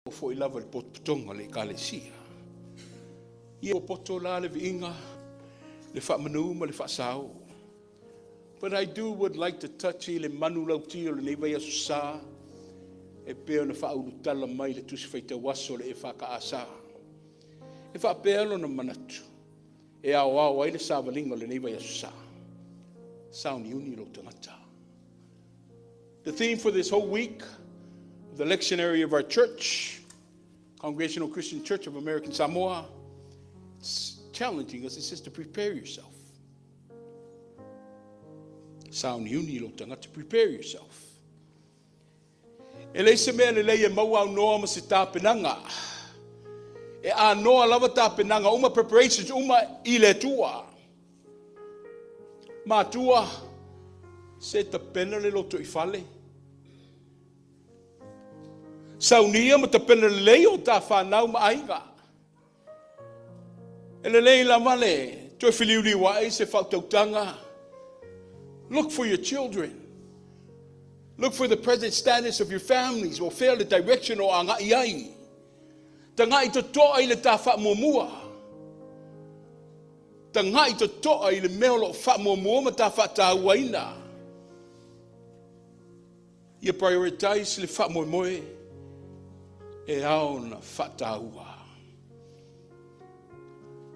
fo I lava le potonga le kalesia. I o poto la le viinga. Le Faamanuia le Atua. But I would like to touch I le manu lauti o le neiva Iesu sa. E peo na whaurutala mai le tusi whaita waso le e whakaasa. E whaapelo na manatu. E au au ai le sāwalinga le neiva Iesu sa. Sauni uni lo tangata. The theme for this whole week, the lectionary of our church, Congregational Christian Church of American Samoa, it's challenging us. It says to prepare yourself. Sauni uni lo tangata, prepare yourself. E le se mea le leia mau au noa ma se tāpenanga. E a noa lava tāpenanga, uma preparations, uma I le tua. Ma tua, se ta pena le loto I fale. Saunia ma ta pena le leo ta whanau ma ainga. E le lei la male, toi whiliuri wae se whautautanga. Look for your children. Look for the present status of your families or fail the direction o anga iai. Ta ngai to toa I le ta whaamomua. Ta ngai to toa I le meolo whaamomua ma ta whaatauaina. Ia prioritize le whaamoemoe e ao na whaataua.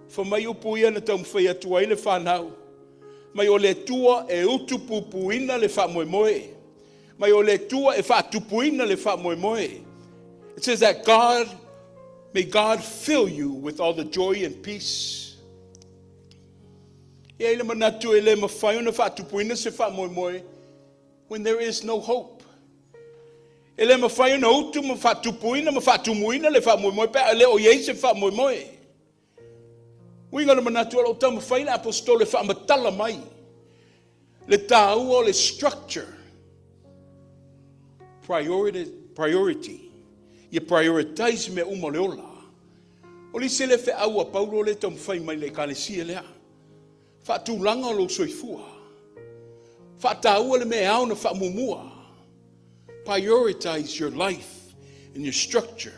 Fa mai upu ia na tau mwhai atua I le whanau. Mai o le tua e utupupuina le whaamoemoe. Mai o le tua e whaatupuina le whaamoemoe. It says that may God fill you with all the joy and peace. Ia ile manatu e le mawhai ona whaatupuina se whaamoemoe when there is no hope. E le mawhai ona utu ma whaatupuina ma whaatumuina le whaamoemoe pe le o iei se whaamoemoe. Winga na manatu ala o tau mawhai na apostole whaamatala mai. Le tāua o le structure. Priority. Ia prioritize me uma leola. O li se le fe aua paulo le tau mwhai mai le kalesia lea. Whaatulanga lo soifua. Whaataua le me au na whaamumua. Prioritize your life and your structure.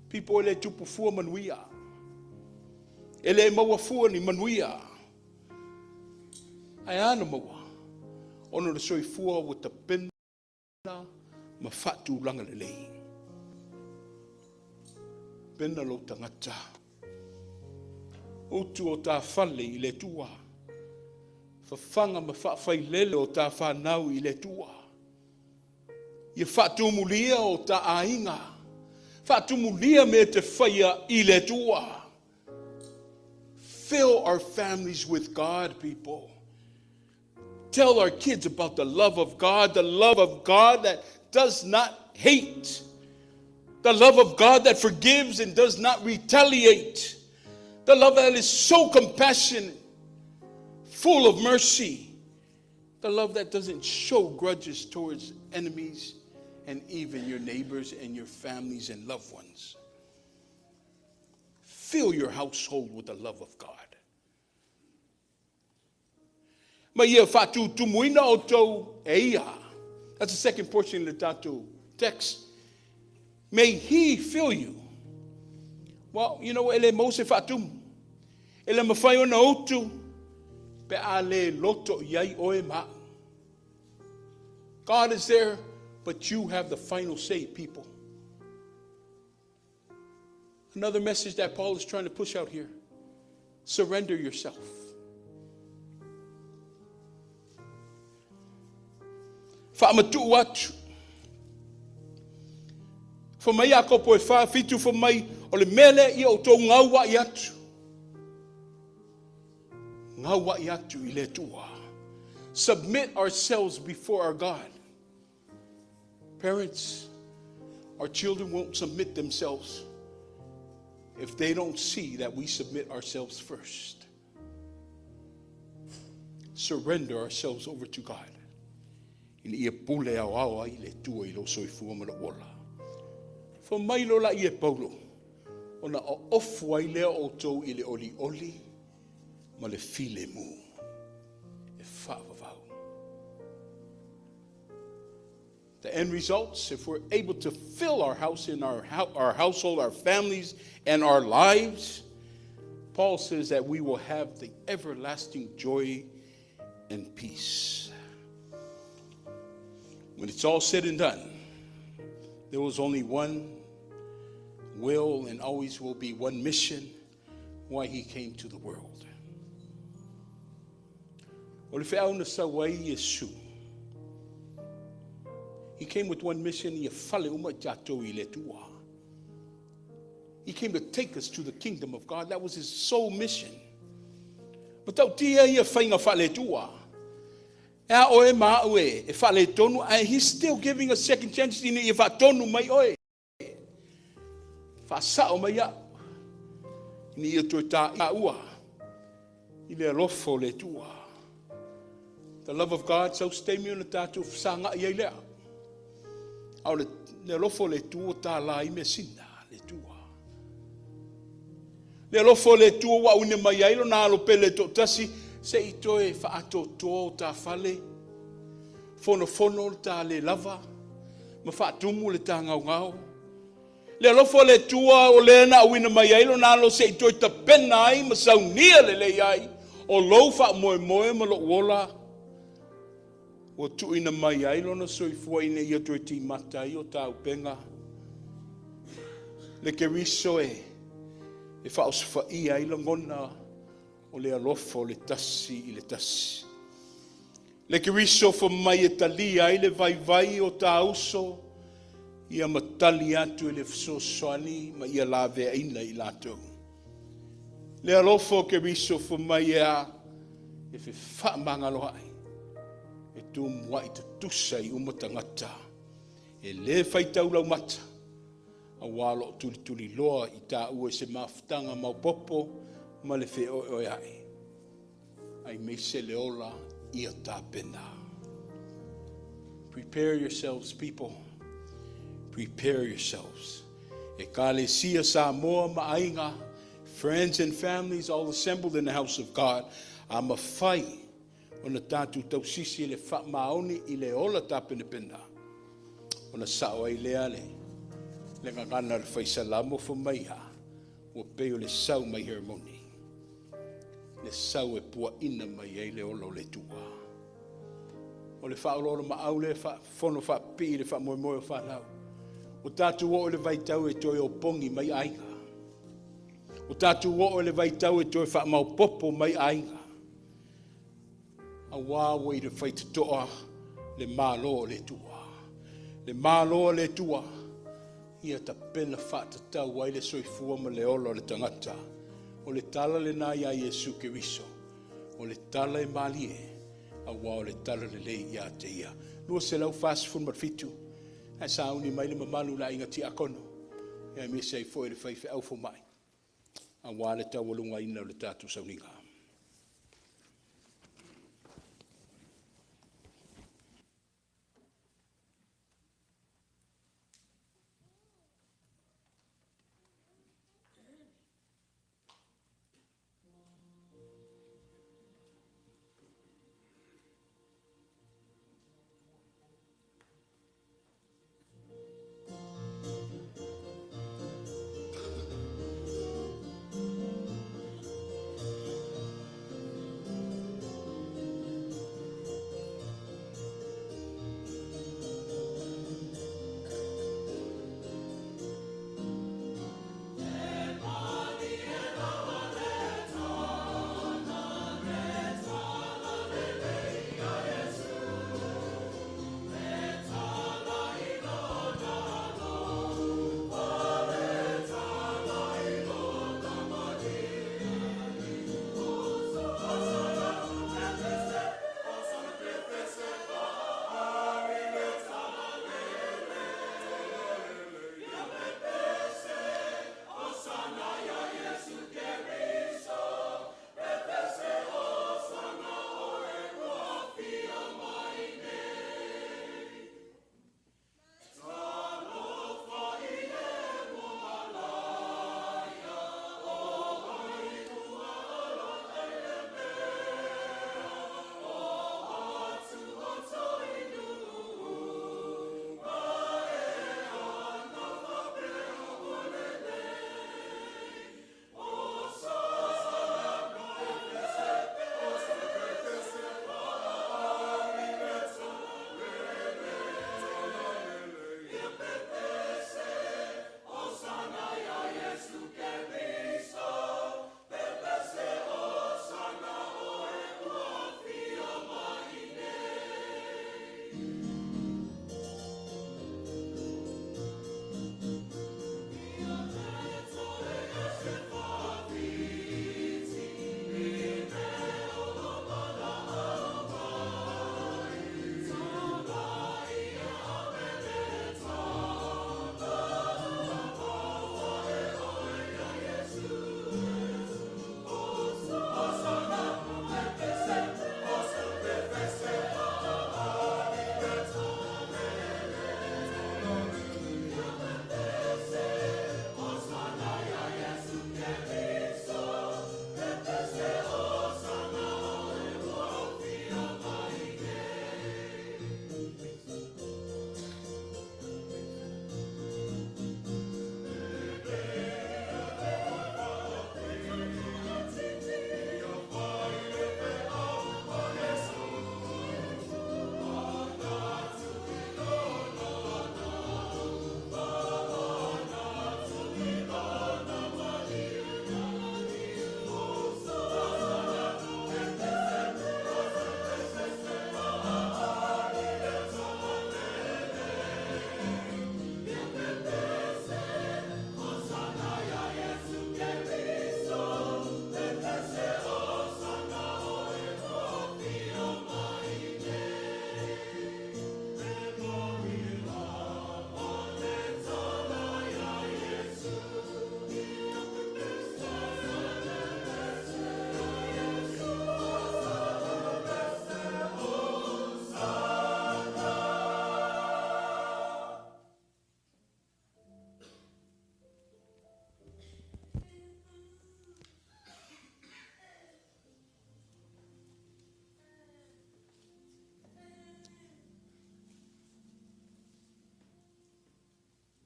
People ele tupu fua manuia. Ele maua fua ni manuia. Ai ana maua. Ono le soifua with the pen ma fatu langa le lei. Pena lo tangata. Utu o ta fale I le tua. Fafanga ma fai lele o ta whanau I le tua. Ia whaatumulia o ta ainga. Whaatumulia me te whaia I le tua. Fill our families with God, people. Tell our kids about the love of God that does not hate. The love of God that forgives and does not retaliate. The love that is so compassionate, full of mercy. The love that doesn't show grudges towards enemies and even your neighbors and your families and loved ones. Fill your household with the love of God. That's the second portion of the tattoo text. May he fill you. Well, you know, ele mose fatum. Ele mafai na otu. Pe ale loto yai oema. God is there, but you have the final say, people. Another message that Paul is trying to push out here. Surrender yourself. Faamatu watu. For mai ako po fa fitu for mai o le mele I o to ngawa yatu. Ngawa yatu I le tua. Submit ourselves before our God. Parents, our children won't submit themselves if they don't see that we submit ourselves first. Surrender ourselves over to God. Ia pule au au ai le tua I lo soifua ma la ola. For mai lo la ia paulo, ona o ofu ai lea o tau I le oli oli, ma le file mu, e whaavavau. The end results, if we're able to fill our house in our household, our families, and our lives, Paul says that we will have the everlasting joy and peace. When it's all said and done, there was only one will and always will be one mission why he came to the world. Faamanuia le Iesu. He came with one mission. He came to take us to the kingdom of God. That was his sole mission. But he's still giving us second chances. The love of God so stay me on the tattoo sanga yelea. Au le lofo le tua ta la I mesina le tua. Le lofo le tua wa une mai ailo na lo pele to tasi se I toe fa ato to ta fale. Fono ta le lava. Ma fa tumu le ta ngau. Le lofo le tua o le na une mai ailo na lo se I toe ta pena ai ma saunia le ai. O lo fa moe ma lo wola. O tu ina mai ai lona soifua ina ia toi ti matai o tau penga. Le Keriso e whaosfa I ai langona o le alofo le tasi I le tasi. Le Keriso fa mai e tali ai le vai o tauso ia matali atu le fsoswani ma ia lave ina I lato. Le alofo Keriso fa mai e fe whaamangalo ai. E tu mua I te tusa I umatangata. E le whaitau lau mata. A walo tuli loa I tā ua se mawhitanga maupopo ma le whe oi ai. Ai meise le ola I a tā pena. Prepare yourselves, people. Prepare yourselves. E Kalesia Samoa ma'ainga, friends and families all assembled in the house of God. I'm a fight. Ona tatu tau sisi le whaamaoni I le ola tāpenepena. Ona sao ai lea le ngangana le whaisalamo for maiha. Ua peo le sau mai hermoni. Le sau e pua ina mai ei le ola o le tua. O le whaolora maau le whono whapi le whaamoemoe o whanau. O tatu o le vaitau e toi o pongi mai ainga. O tatu o le vaitau e toi whaamau popo mai ainga. A wāwei le whaitatoa le mālo le tua. Le Ailao le Atua, ia ta pena whaatatau ai le soifua ma le olo le tangata. O le tala le nā ia Iesu Keriso. O le tala e malie, a wā o le tala le lei ia te ia. Lua se lau whaasifun marfitu, a sa uni mai le mamalu la inga ti akono. Ia me sei foi le whaife au fo mai. A wā le tawalunga ina o le tātu sauninga.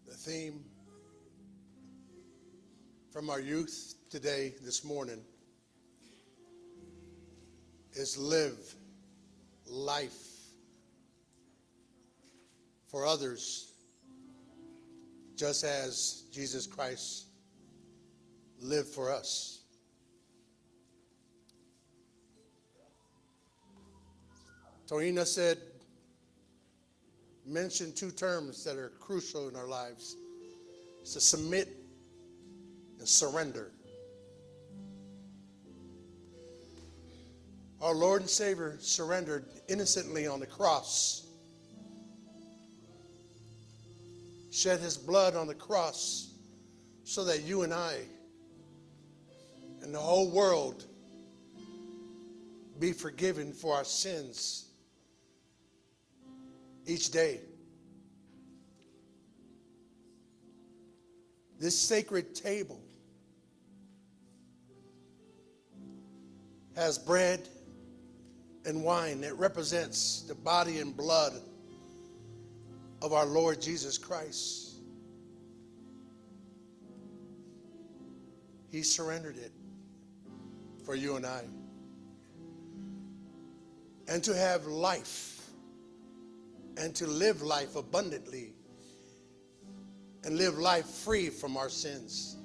The theme from our youth today, this morning, is live life for others just as Jesus Christ lived for us. Toina said, mention two terms that are crucial in our lives. It's to submit and surrender. Our Lord and Savior surrendered innocently on the cross, shed his blood on the cross so that you and I and the whole world be forgiven for our sins each day. This sacred table has bread and wine that represents the body and blood of our Lord Jesus Christ. He surrendered it for you and I. And to have life and to live life abundantly and live life free from our sins.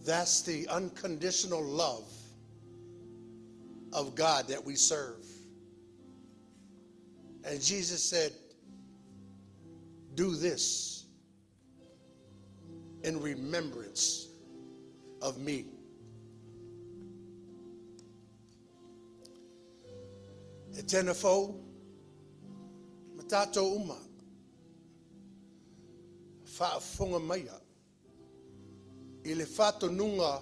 That's the unconditional love of God that we serve. And Jesus said, do this in remembrance of me. Etena Fou, matato uma, whaafonga maia, I le whato nunga,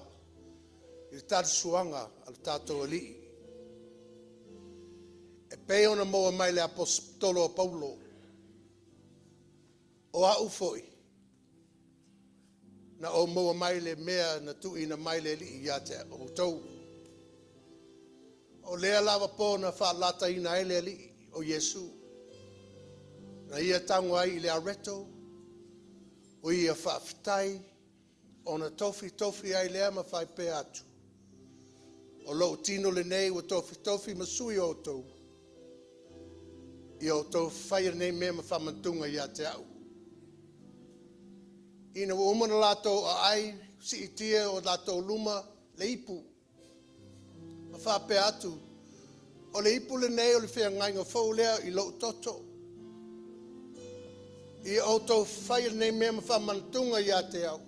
I le tātu suanga, al tātou alii. E pei ona moa mai le apostolo Paulo, o au foi, na o moa mai le mea na tui na mai le alii ia te o tau. O lea lava po na whaalata ina ele alii o Iesu. Na ia tango ai le areto, o ia whaafitai, o na tofi ai lea ma whai pe atu. O lo tino le nei o tofi masui o tau. I o tau whaia nei mea ma whamantunga ia te au. Ina o umana lato a ai, si itia o lato luma le ipu. Ma whape atu. O le ipu le nei o le whea ngainga whau lea I lo toto. I o tau whaia nei mea ma whamantunga ia te au.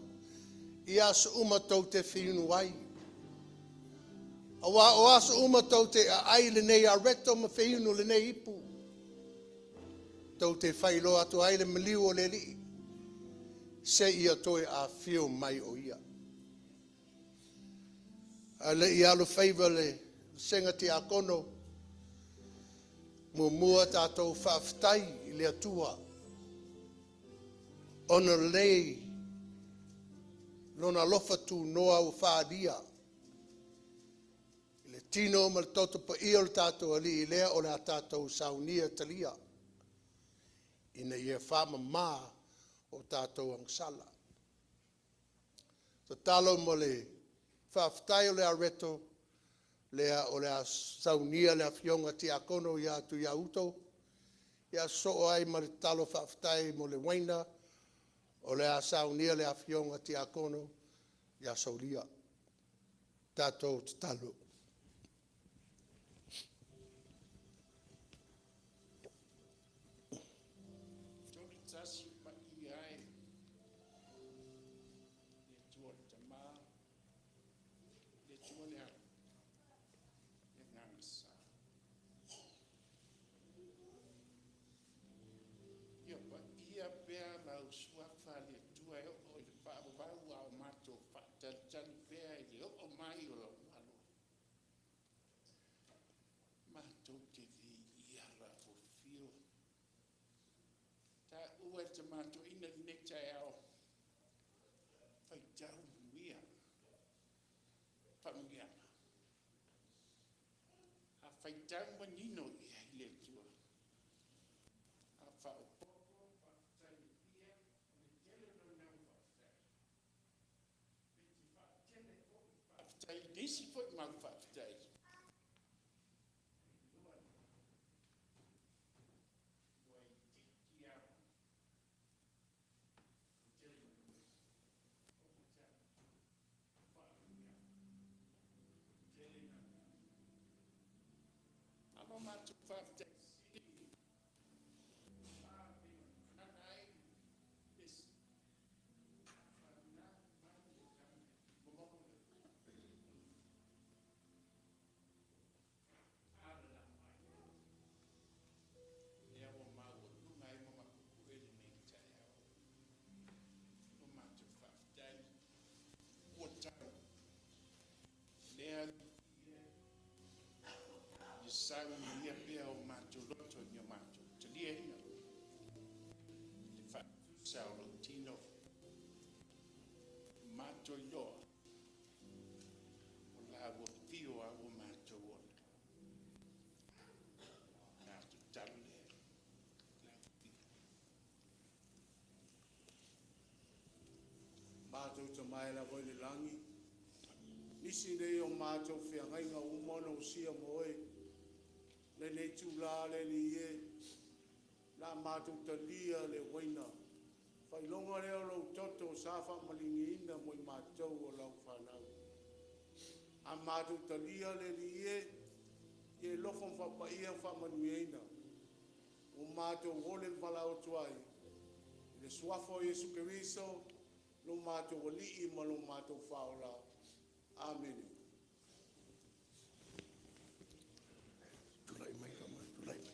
I aso uma tau te whiunu ai. O aso uma tau te ai le nei a reto ma whiunu le nei ipu. Tau te whailo atu ai le maliu o le li. Se ia toi a whiu mai o ia. A le I alu whaiva le senga te akono. Mua tātou whaafitai I le atua. Ona lei lona lofa tu noa o whaadia. I le tino ma le toto pa I o le tātou ali I lea o le a tātou saunia talia. Ina ia whaama maa o tātou angsala. So talo mo le whaafitai o le areto, lea o le a saunia le a fionga ti akono ia tu ia uto, ia so ai ma le talo whaafitai mo le waina, o le a saunia le a fionga ti akono, ia saulia. Tātou te talo. Ua te mato ina ne te ao whai tau mia whamungiana. A whai tau manino I hei le tua. A whaopoko, whaatai pia, me tele no nau whaatai. Me te whaatele ko whaatai, nisi po I mau whaatai. sa mo ia pe o macho loto ni macho. Te dia ina. Te fa sa lo tino. Macho yo. O la wo fio a o macho wo. Na tu talu le. Mātou ta mai la koe le langi. Nisi nei o mātou whiangai ngā umona o sia moe. Le nei tū la le li e. La mātou ta lia le waina. Whailonga leo lau toto sa whamalingi ina mo i mātou o lau whanau. A mātou ta lia le li e. Ie lofon whapaia Faamanuia ina. O mātou ole walau tuai. Le suafo Iesu Keriso. Lo mātou wali ma lo mātou whaola. Amen. Tulai mai ka mai, tulai mai.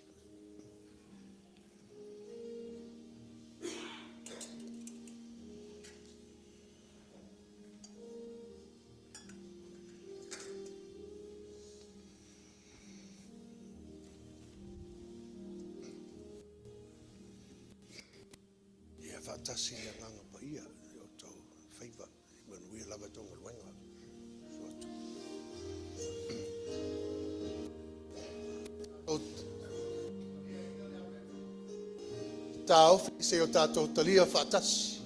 Ia whatasi le nganga pa ia, o tau whaiva, when we lava tonga luenga. Tā ofi se o tātou talia whatasi.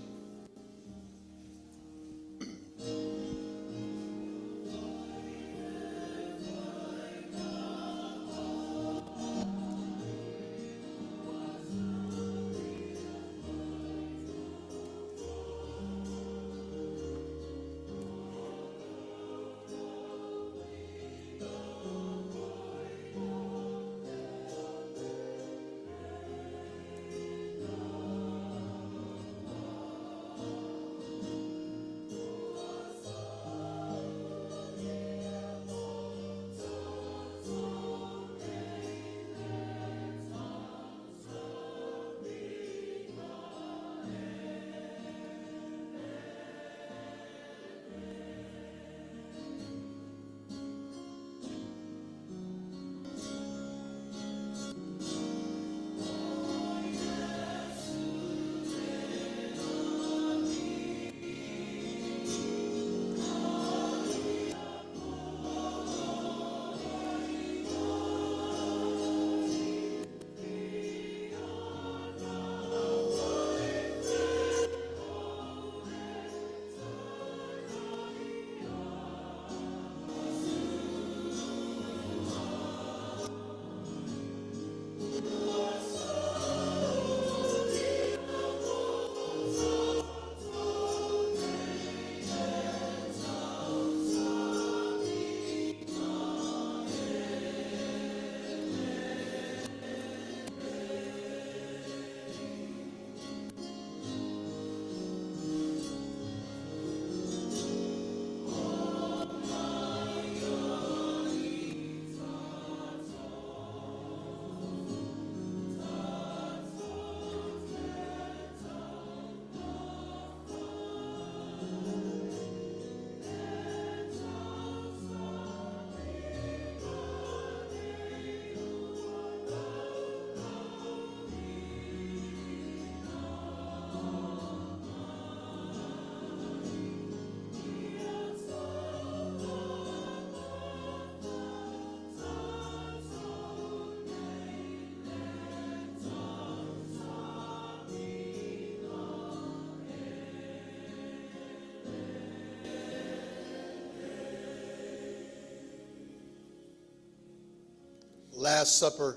Last Supper,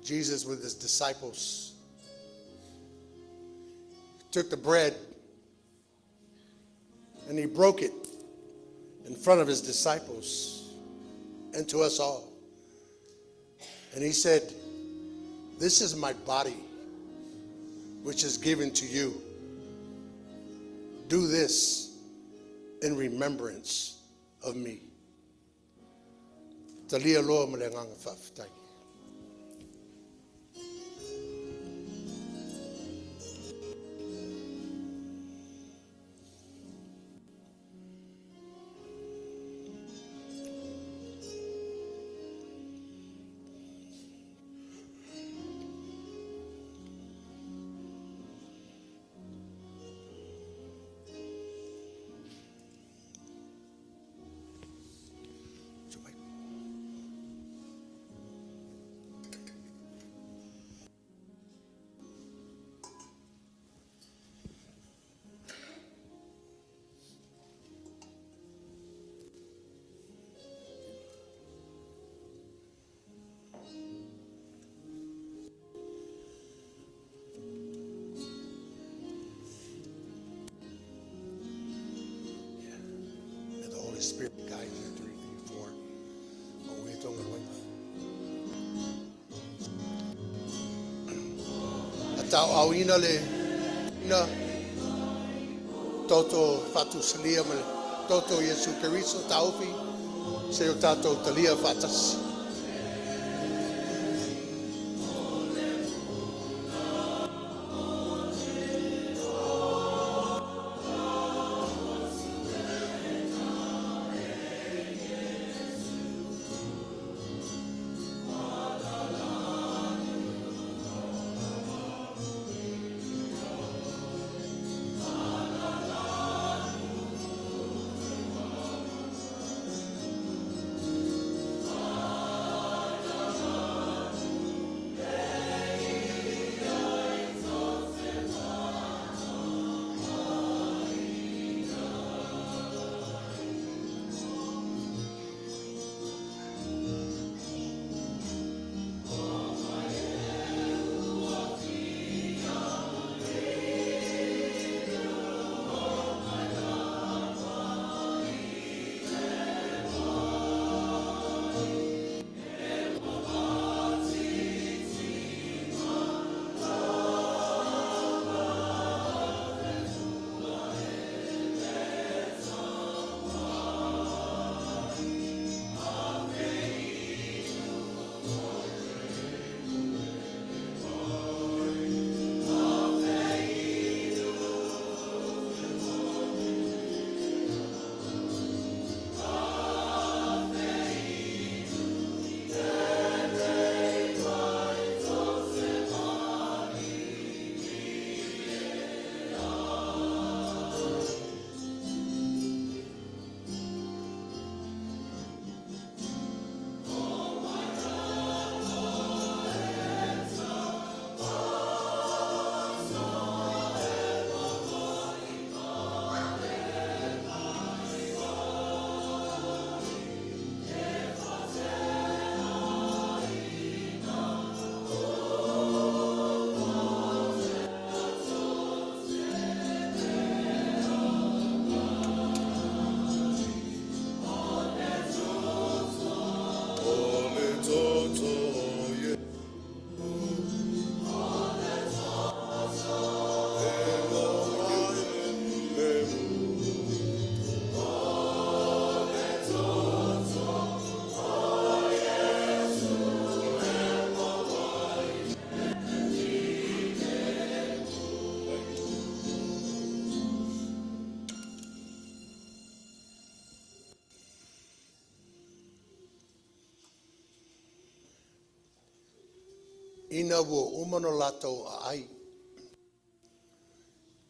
Jesus with his disciples took the bread and he broke it in front of his disciples and to us all. And he said, "This is my body, which is given to you. Do this in remembrance of me." Talia loa mo le nganga whawhitai. Spirit guide you to review for. Oh, we're talking about. Atau au ina le ina toto fatu salia me toto Iesu Keriso taufi se o tato talia fatas. Ina wo umano lato ai.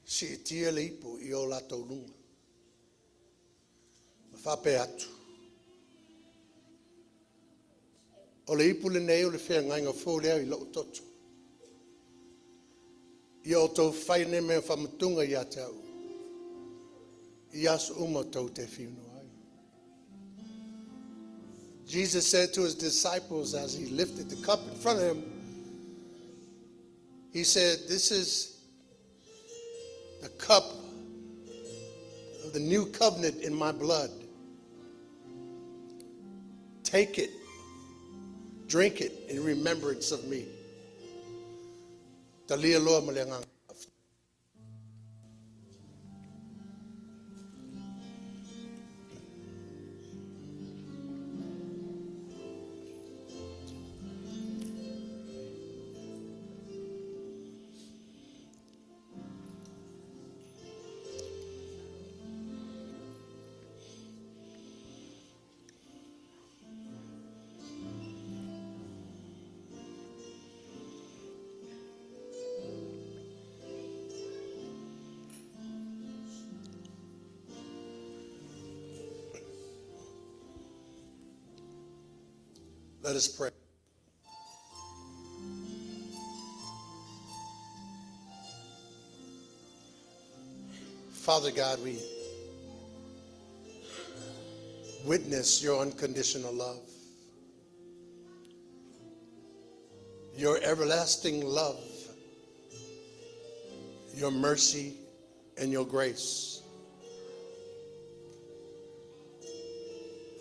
Si tia le ipu I o lato lunga. Whape atu. O le ipu le nei o le whea ngainga fōlea I loo toto. I o tau whaine mea whamatunga I a tau. I asu uma tau te whiunu ai. Jesus said to his disciples as he lifted the cup in front of him, he said, "This is the cup of the new covenant in my blood. Take it, drink it in remembrance of me." Talia loa maleanga. Let us pray. Father God, we witness your unconditional love, your everlasting love, your mercy, and your grace.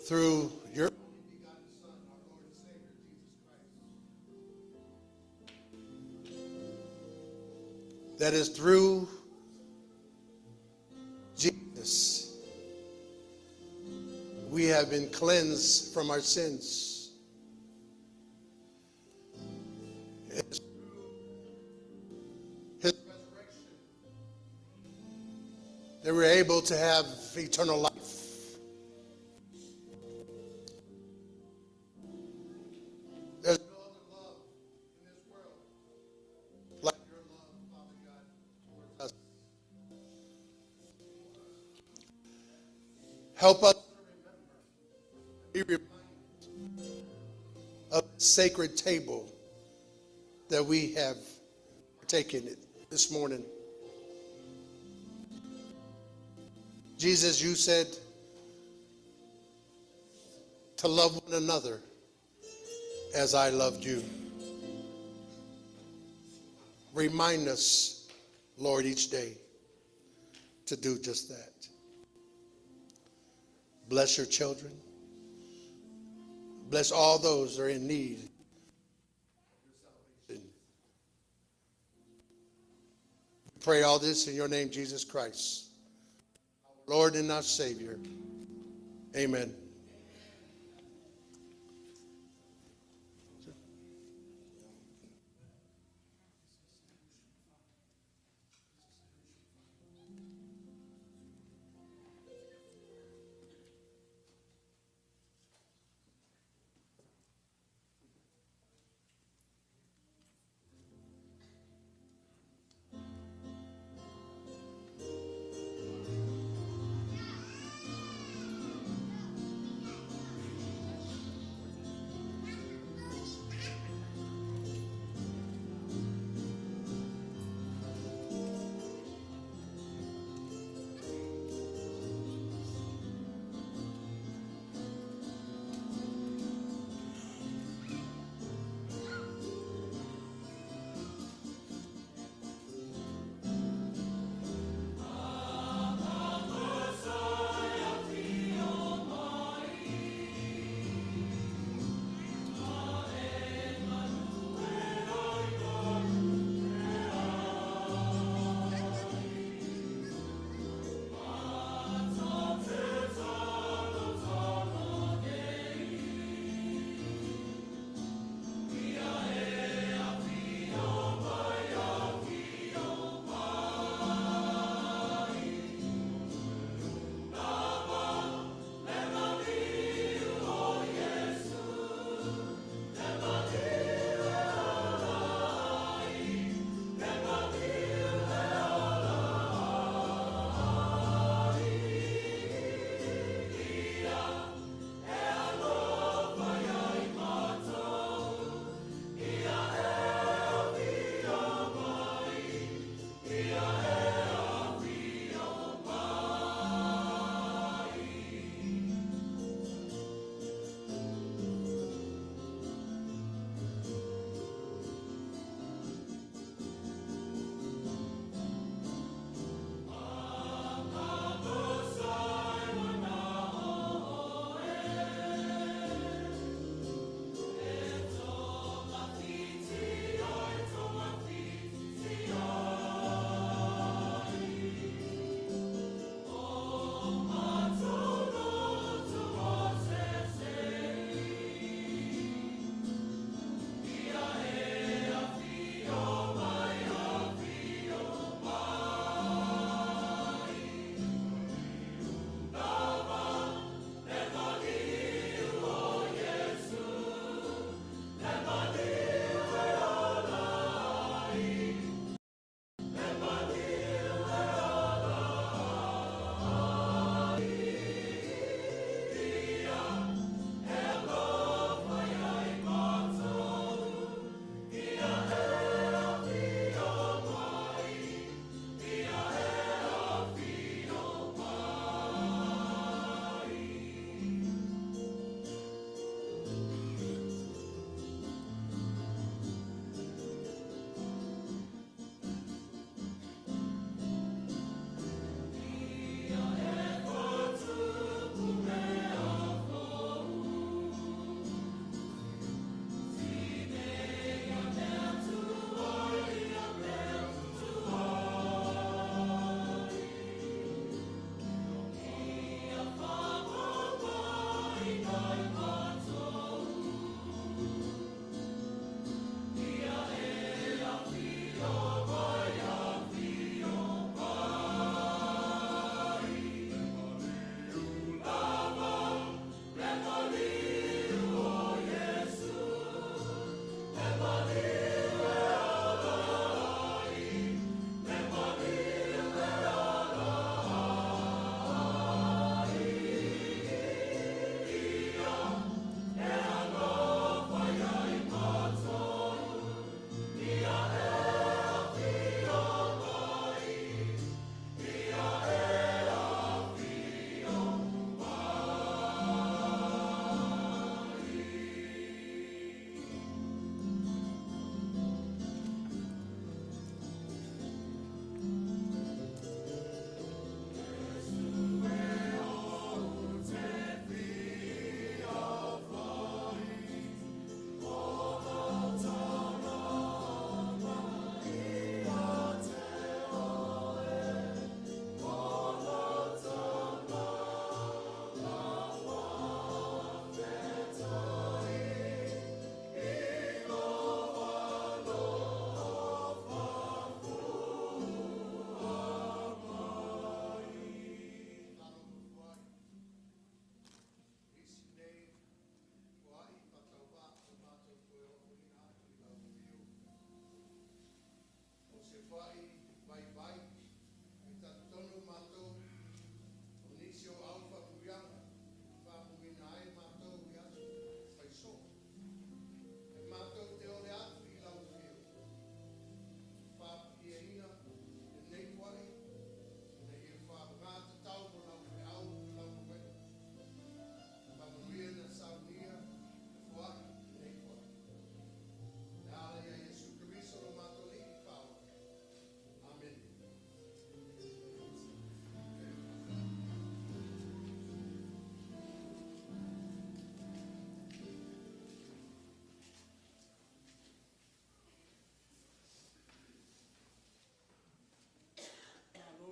through your only begotten Son, our Lord and Savior, Jesus Christ. That is through Jesus, we have been cleansed from our sins. It's through His resurrection that we're able to have eternal life. There's no other love in this world like your love, Father God, towards us. Help us to remember, be reminded of the sacred table that we have taken it this morning. Jesus, you said to love one another as I loved you. Remind us, Lord, each day to do just that. Bless your children. Bless all those who are in need of your salvation. Pray all this in your name, Jesus Christ, our Lord and our Savior. Amen.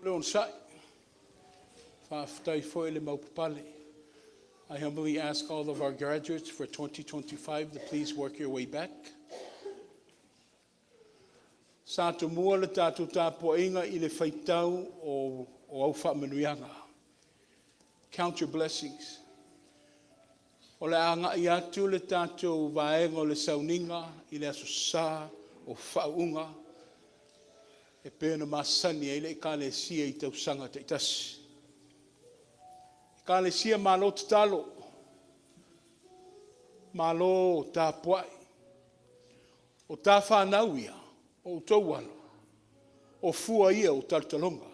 Leon sai. Whaafutai foi le maupapale. I humbly ask all of our graduates for 2025 to please work your way back. Sa to mua le tātou tāpoinga I le whaitau o au Faamanuianga. Count your blessings. O le anga I atu le tātou vaenga o le sauninga I le aso sā o whaunga. E pēna masani e le kālesia I tausanga te itasi. Kālesia malo te talo. Malo tā puai. O tā whanauia. O taualo. O fua ia o tartalonga.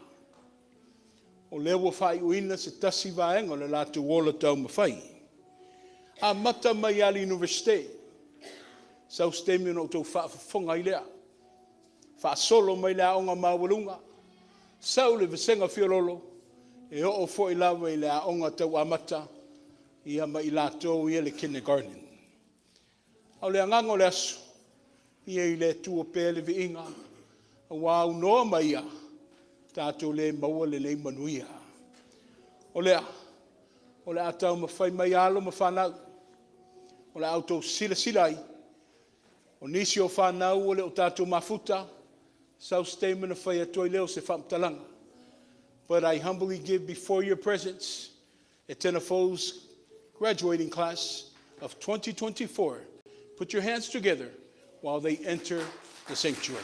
O lewa whai uina se tasi vaenga o le lātu wola tau mawhai. A mata mai ali universite. Sau stemi no tau whaafonga I lea. Whaasolo mai lea onga mawalunga. Sau le visenga whiololo. E o fo I lawa I lea onga tau amata. Ia mai lātou ia le kindergarten. Au le anganga o le asu. Ia I le tua pēle vi inga. A wau noa mai ia. Tātou le maua le manuia. O lea atau mawhai mai alo ma whanau. O le auto sila silai. O nisi o whanau o le o tātou mafuta. Sau statement of whai atoi leo se whamtalanga. But I humbly give before your presence Etena Fou's graduating class of 2024. Put your hands together while they enter the sanctuary.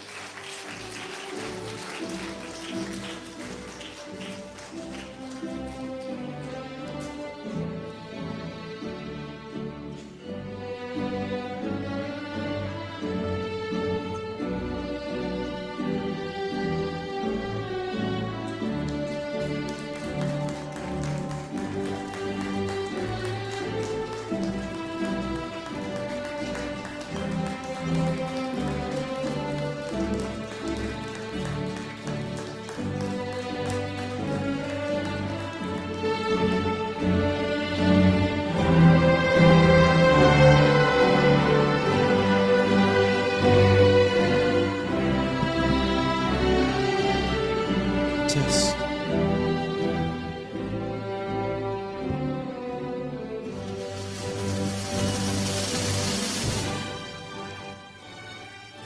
Test.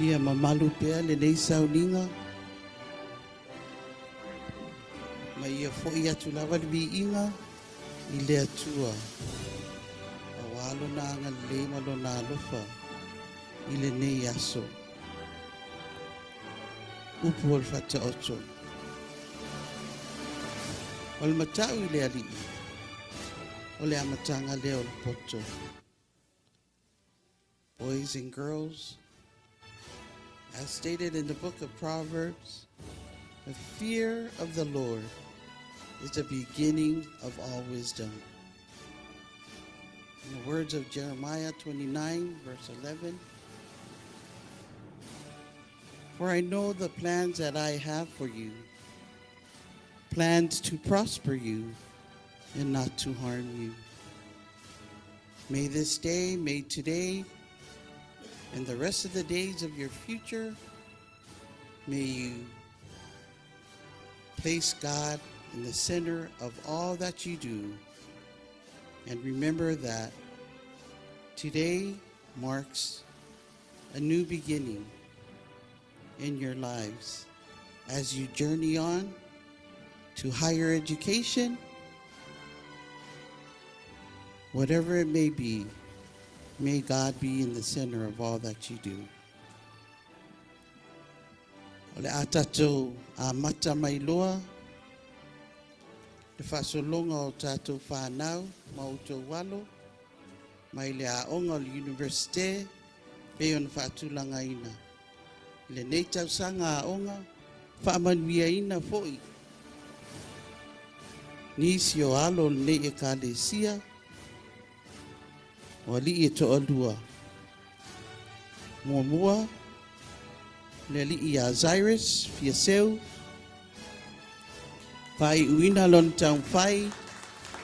Ia mamalu pea le nei sauninga. Ma ia fo'i atu lava le viinga I le atua. A walo na anga le malo na alofa I le nei aso. Upu o le fata oto. O le matau I le alii. O le amatanga leo le poto. Boys and girls, as stated in the book of Proverbs, the fear of the Lord is the beginning of all wisdom. In the words of Jeremiah 29, verse 11, for I know the plans that I have for you, plans to prosper you and not to harm you. May this day, may today, and the rest of the days of your future, may you place God in the center of all that you do. And remember that today marks a new beginning in your lives as you journey on to higher education, whatever it may be. May God be in the center of all that you do. Ole atatou a mata mai loa, le whasolonga o tātou whanau, mautou walo, mai le aonga o le universite, pe on whaatulanga ina. Le nei tausanga aonga, Faamanuia ina foi. Nisi o alo le nei e kālesia, o li e to alua. Mua le li I a Zyrus, fiaseu. Fai uina lon taun fai,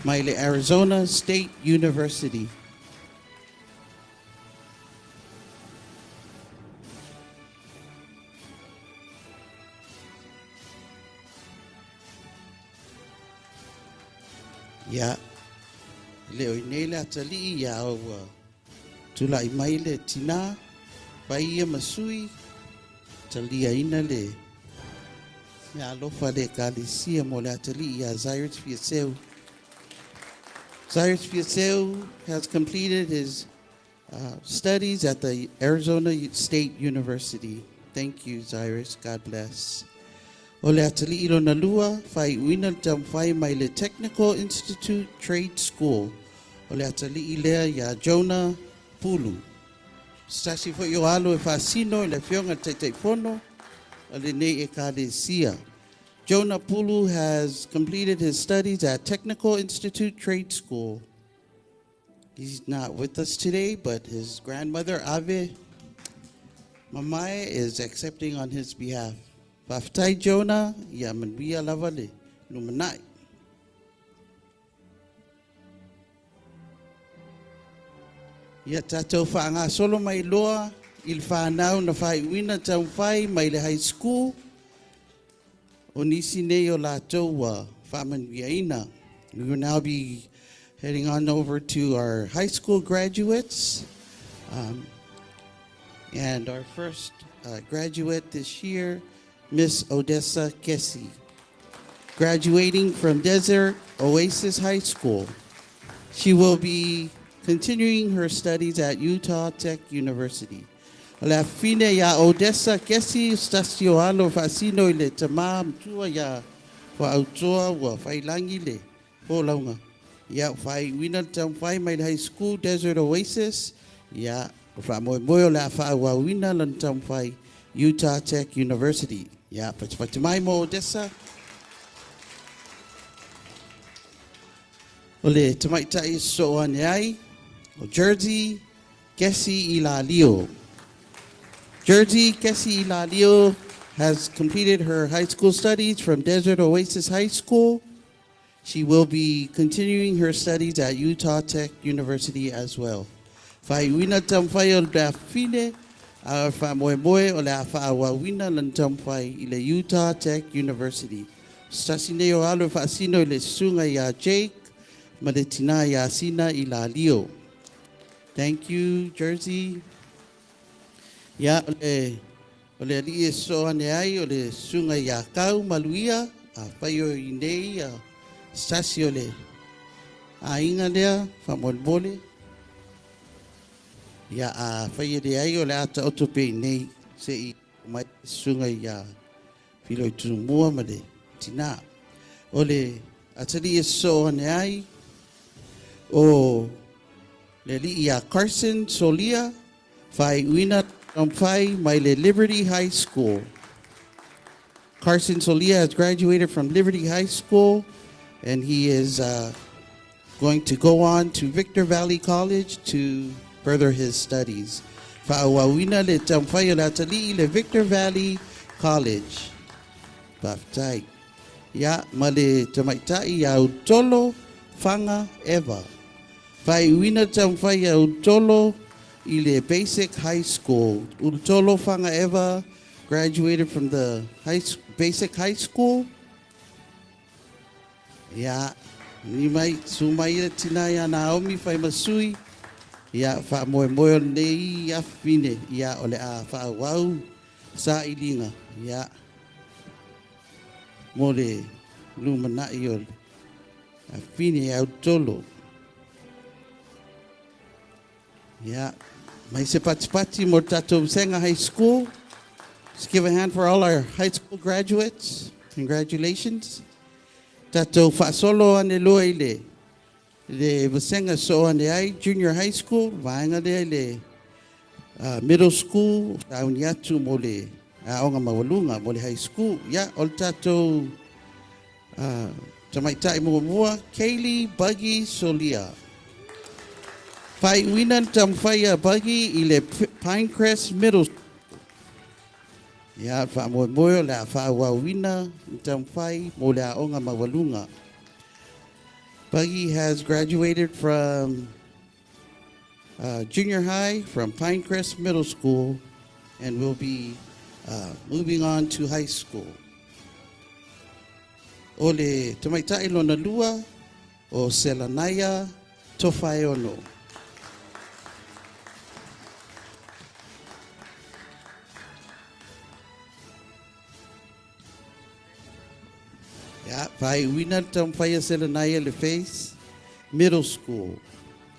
mai le Arizona State University. Ia, le o nei le atali ia o tula i mai le tina, pai ia masui, talia ina le me alofa le kalisia mo le atali ia Cyrus Fiaseu. Cyrus Fiaseu has completed his studies at the Arizona State University. Thank you, Cyrus. God bless. O le atali ilo na lua, fai uina tam fai mai le Technical Institute Trade School. O le atali ilea ya Jonah Pulu. Stasi fo yo alo e fasino le fionga te fono, o le nei e kalesia. Jonah Pulu has completed his studies at Technical Institute Trade School. He's not with us today, but his grandmother, Ave Mamaya, is accepting on his behalf. Whaftai Jonah, ia manwia lavale, numanai. Ia tatou whaanga solo mai loa, il whanau na whai wina tau whai mai le high school. O nisi nei o lātou Faamanuia ina. We will now be heading on over to our high school graduates. And our first graduate this year, Miss Odessa Kesi, graduating from Desert Oasis High School. She will be continuing her studies at Utah Tech University. La fine ya Odessa Kesi stasio alo fasino ile tama mtua ya wa autoa wa failangi le po launga. Ya fai wina tam fai mai high school Desert Oasis ya fa moyo la fa wa wina lan tam fai Utah Tech University. Ya patimai mo Odessa. Ole tamai tai so anai o Jersey Kesi Ilalio. Jersey Kesi Ilalio has completed her high school studies from Desert Oasis High School. She will be continuing her studies at Utah Tech University as well. Fai wina tam fai o da fine, a fa moe o le fa wa wina lan tam fai i le Utah Tech University. Stasine o alo fa sino le sunga ya Jake, ma le tina ya sina Ilalio. Thank you, Jersey. Ya ole ali so ane ai ole sunga ya kau maluia a pai o inei a stasi ole a inga lea whamolmole ya a pai de ai ole ata otope nei se i mai sunga ya filo i tunumua ma le tina ole atali so ane ai o le li ia Carson Solia fai uina Fai Maile Liberty High School. Carson Solia has graduated from Liberty High School, and he is going to go on to Victor Valley College to further his studies. Fa'awawina le tamfai o latali le Victor Valley College. Baftai. Ya male tamaitai ya utolo fanga eva. Fa'awina tamfai ya utolo Ile Basic High School. Utolo Fanga Eva graduated from the Basic High School. Ya, ni mai sumai tina ya Naomi fai masui. Ya fa moe nei ya fine ya ole a fa wau sa ilinga ya. Mole lumana iol. A fine ya utolo. Yeah, my sepatipati Mortato Senga High School. Let's give a hand for all our high school graduates. Congratulations. Tato Fasolo Aneloile. Le Vasenga So Ane Junior High School. Vaanga le middle school. Tauniatu Mole. Aonga Mawalunga Mole High School. Ya, Oltato Tamaitai Mua. Kaylee Buggy Solia. Fai winan tam fai buggy ile Pinecrest Middle School. Ya fa moyo la fa wa wina tam fai mo la onga mawalunga. Buggy has graduated from junior high from Pinecrest Middle School and will be moving on to high school. Ole tamaitai lo na lua o Selanaya Tofaeono. Ya, Faaiuina Taumfaia Selanaya le Face Middle School.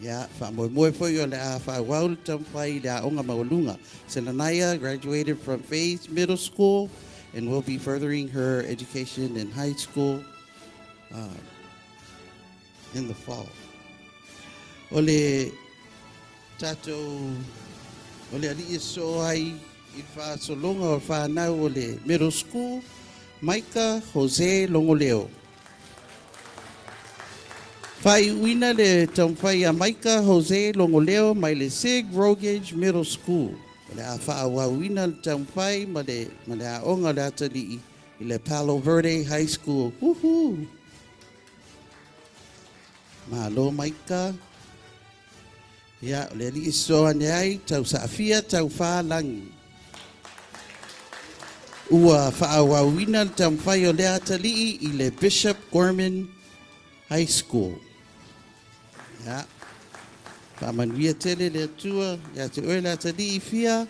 Ya, Faamanuia foi o le a Faawau le Taumfai le aonga maulunga. Selanaya graduated from Faith Middle School and will be furthering her education in high school in the fall. Ole tatou ole ali so ai I fa solonga o fa na ole middle school Maika Jose Longoleo. Fai uina le taumfai a Maika Jose Longoleo mai le Sig Rogage Middle School. Le a fa wa uina le taumfai ma le a onga le atali I le Palo Verde High School. Woohoo! Mahalo Maika. Ya le li so ane tau saafia tau fa langi. Ua whaawawina taumwhai o le atali'i I le Bishop Gorman High School. Ya. Faamanuia le Atua, ya te oe le atali'i fia.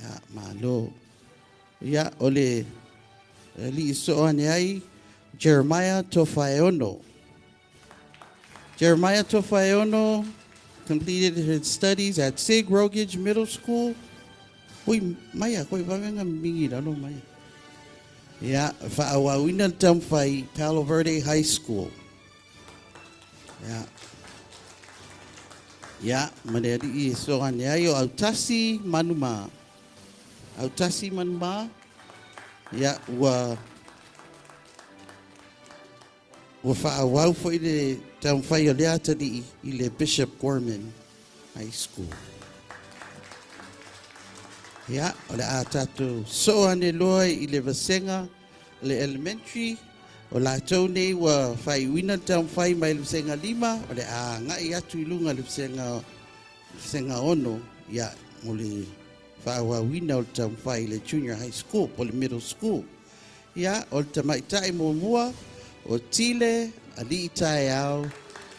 Ya, malo. Ya, ole li so ane ai, Jeremiah Tofaeono. Jeremiah Tofaeono completed his studies at Sig Rogage Middle School. Oi, Maya, koi wawanga mingi rano Maya. Ya, whaawawina taumwhai Palo Verde High School. Ya. Ya, maneri I so ane ai o Autasi Manuma. Autasi Manuma. Ya, ua whaawau foi le taumwhai o le atali I le Bishop Gorman High School. Ya, o le a tātou so ane loa I le vasenga, le elementary, o la tau nei wa whai wina taumwhai mai le vasenga 5, o le a ngai atu I lunga le vasenga ono, ya, o le whaua wina o le taumwhai le junior high school, o le middle school. Ya, o le tamaitai mua, o tile, ali itai au,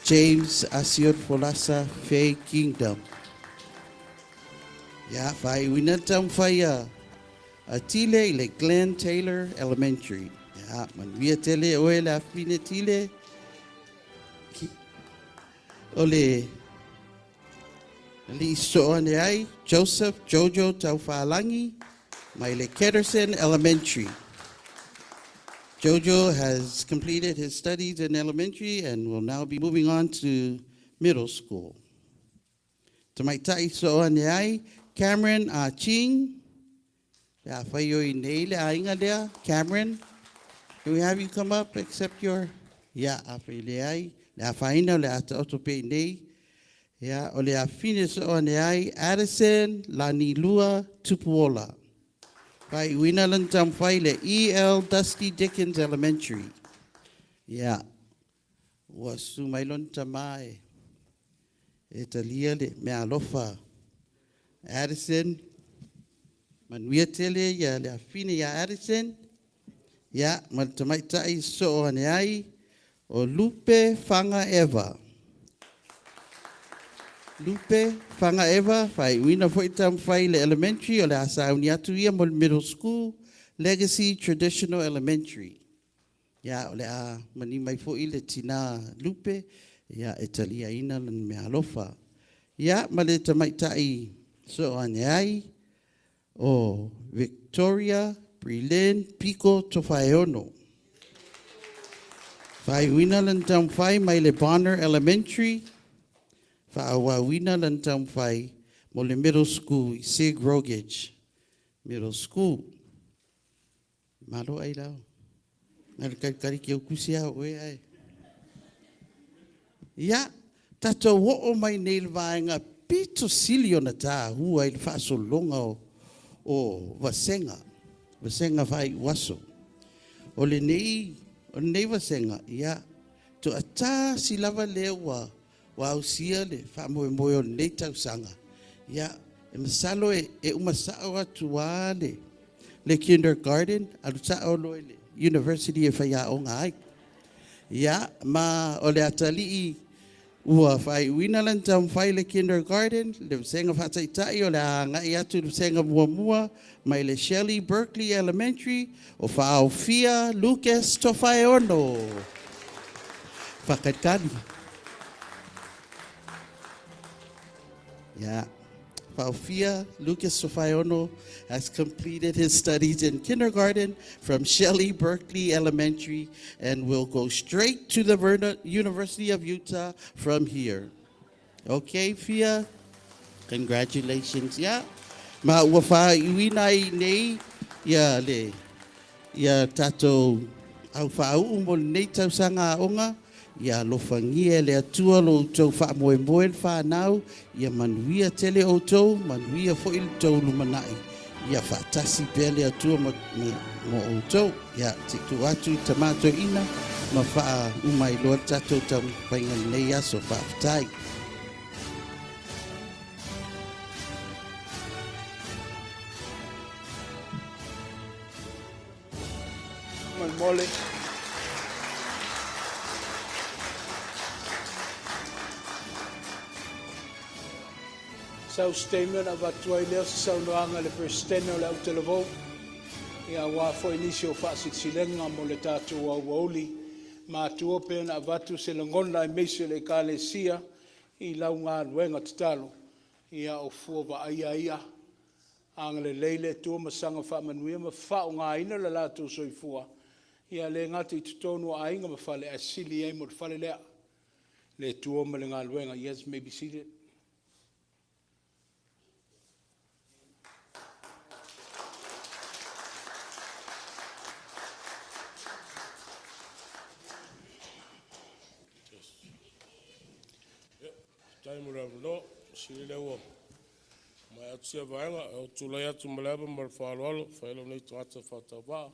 James Asiot Folasa, Faye Kingdom. Ya, whai wina taumwhai a tile I le Glenn Taylor Elementary. Ya, manuia tele oe la fine tile. O le li so ane ai, Joseph Jojo Taufalangi, mai le Ketterson Elementary. Jojo has completed his studies in elementary and will now be moving on to middle school. Tamaitai so ane ai, Cameron Ching. Ya whaio I nei le ainga lea. Cameron, can we have you come up, accept your... Ya, a whai le ai. Le a whaina le ata otope nei. Ya, o le a fine so ane ai, Addison Lanilua Tupuola. Whai uina lan tamwhai le E.L. Dusty Dickens Elementary. Ya, ua sumailon tamai. E talia le mea alofa. Addison, manuia tele ya le afine ya Addison, ya maltamaitai so ane ai, o Lupe Fanga Eva. Lupe Fanga Eva, whai uina foi tamwhai le elementary o le asauni atu ia mo le middle school, Legacy Traditional Elementary. Ya o le a mani mai foi le tina Lupe, ya e talia ina lan mea alofa. Ya ma le tamaitai so ane ai, o Victoria Brilin Pico Tofaeono. Whaiwina lan tamwhai mai le Bonner Elementary. Whawawina lan tamwhai mo le middle school, Sig Rogage Middle School. Malo Ailao. Ngalakari ki au kusia oe ai. Ya, tato wo mai nei le vaenga pito silio na ta hua I le whaasolonga o vasenga vai waso. O le nei vasenga, ia, to ata si lava leo wa ausia le whaamoe o nei tausanga. Ia, e masalo e umasao atu wale le kindergarten, alu sao loe le University e whaia o ngai. Ya, ma o le atalii ua whai winalan tam whai le kindergarten, le senga whataitai o le ngai atu le senga mua mai le Shelley Berkeley Elementary o Whaofia Lucas Tofaeono. Whakaitani. Ya. Faufia Lucas Tofaeono has completed his studies in kindergarten from Shelley Berkeley Elementary and will go straight to the University of Utah from here. Okay, Fia? Congratulations. Yeah. Ma wafa iwinai nei ya le ya tato au fa umol nei tau sanga onga ya lofangia le atua lo tau fa moe fa nau ya manuia tele o tau manuia fo il tau lumanai ya fa tasi pele atua mo o tau ya titu atu tamato ina ma fa umai lo tato tau painga nei aso fa tai. Mole. Sau statement of atua i leo sa saunoanga le presidente o le au televo. Ia wa fo inisio whaasiksilenga mo le tātou au wauli. Ma atua pēna avatu se langona i meise le kālesia i lau ngā ruenga tatalo. Ia o fua wa ia. Anga le leile tua masanga Faamanuia ma whao ngā ina le lātou soifua. Ia le ngati tutonu a inga ma whale asili e mo whale lea. Le tua ma le ngā luenga. Yes, may be seated. Time around no, siri le wo. Mai atu se vaenga, o tulai atu malaba mar whaaloalo, whaelo nei tuata whatawa.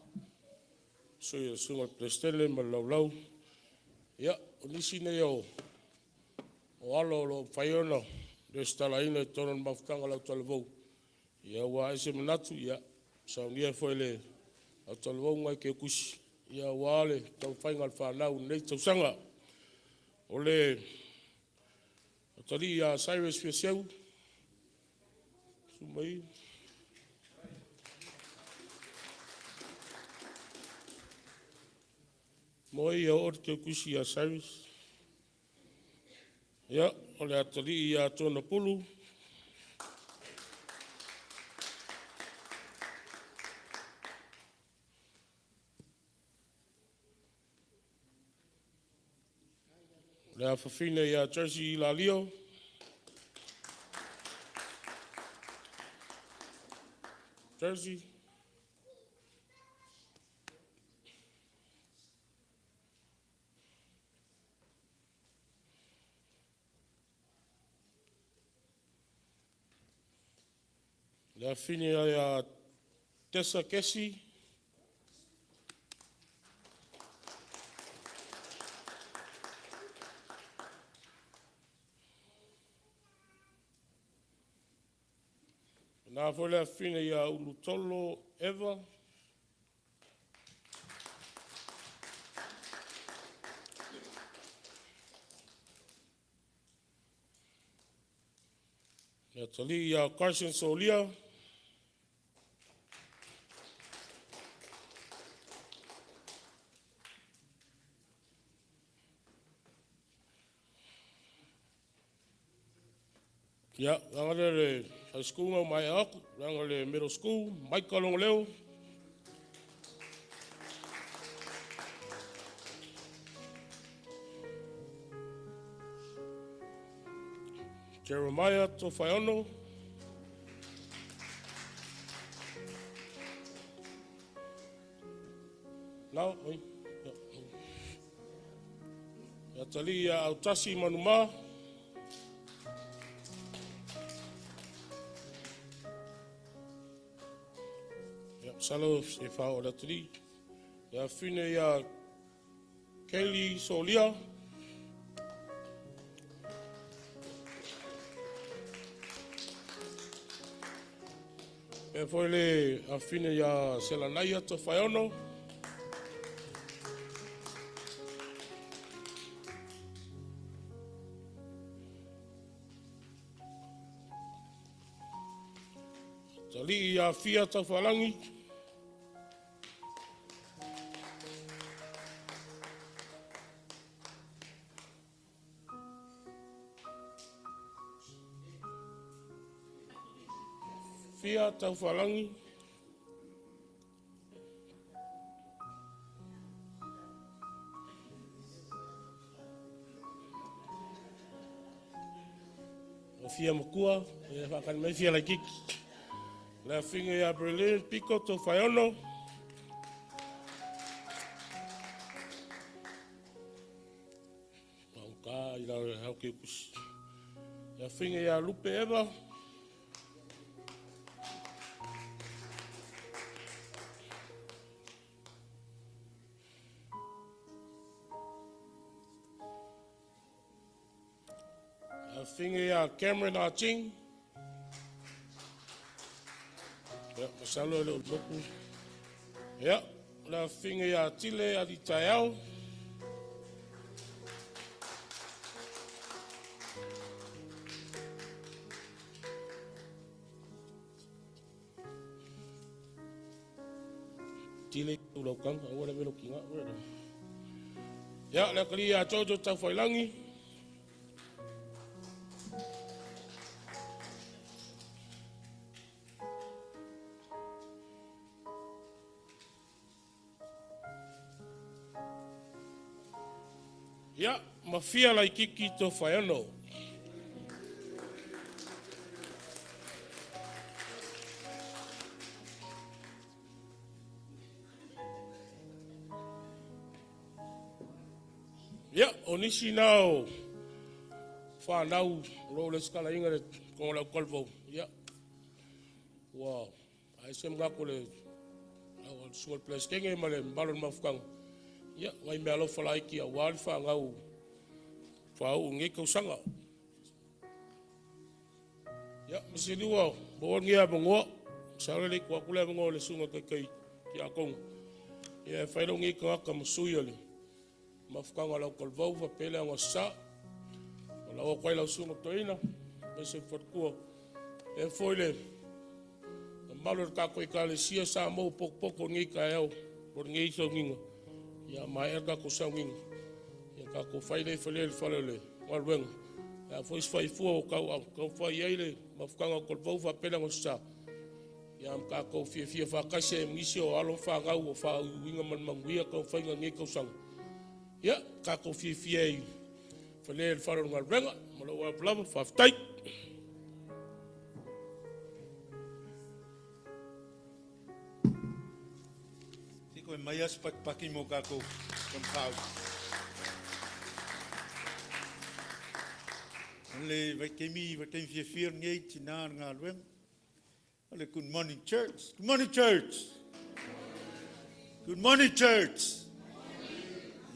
So ia sunga presidente ma laulau. Ia, o nisi nei o alo lo whaiono, le stala ina tonon mawhkanga lau talavou. Ia wa ese manatu, ia, sa unia foi le au talavou ngai ke kusi. Ia wa le tau whainga al whanau nei tausanga. O le tali ia Cyrus Fiesiau. Sumai. Moi ia o te kusi ia Cyrus. Ia, o le atali ia tōna pulu. Le awhawhine ia Jersey la Leo. Jersey. Le awhine ia Tessa Kesi. Nā fo le awhine ia Ulutolo Eva. Le tali ia Carson Solia. Ia, ranga le high school ngau mai aku, ranga le middle school, Michael Leo. Jeremiah Tofaeono. Now, ia tali ia Autasi Manuma. Salo se whao o raturi. Ia whine ia Keriso Iesu. E foi le a whine ia Selanaia Tofaeono. Tali ia fia Tofaeono. Fia Tofaeono. O fia makua, e whakan mai fia lai kiki. La finga ia Berlin, Pico Tofaeono. Mauka i rau hau ke kusi. La finga ia Lupe Eva. La finga ia Cameron Arching. Ja, masalo le uloku. Ja, la finga ia Tile Aditayao. Tile ulokang, awala velo kinga. Ja, la kali ia Jojo Tofaeono. Ja, mafia lai kiki Tofaeono. Ja, onisi nao. Whanau, lo le skala inga le kongolau kolvo. Ja. Wow. Ai sem ngako le sual place kenge ma le balon mafukang. Ja, ngai mea lo whalaiki a wāli whangau. Whau ngai kausanga. Ja, misi liwa, boon ngia bangoa. Saure le kua kule bangoa le sunga kai ki a kong. Ia whairo ngai kawaka masui ali. Mafukanga lau kalvau, whapele anga sa. Lau kwai lau sunga toina. Mese whatkua. E foile. Malo ka koe ka le sia sa mo poko ngai ka eo. Por ngai so nginga. Ia mai erga ko sa nginga. Ia ka ko whaile whalele whalele. Walwenga. Ia fois whai fua o kau whai eile. Mafukanga kalvau, whapele anga sa. Ia ka ko fia whakase misi o alo whangau o wha winga manmanguia kau whainga ngai kausanga. Ja, ka ko fia i whalele whalele ngal renga, malo wa plama, whaftai. Tiko e mai as paki mo kako kon pau. Le vai kemi fia ngei tina ngal renga. Ale good morning church. Good morning church. Good morning church.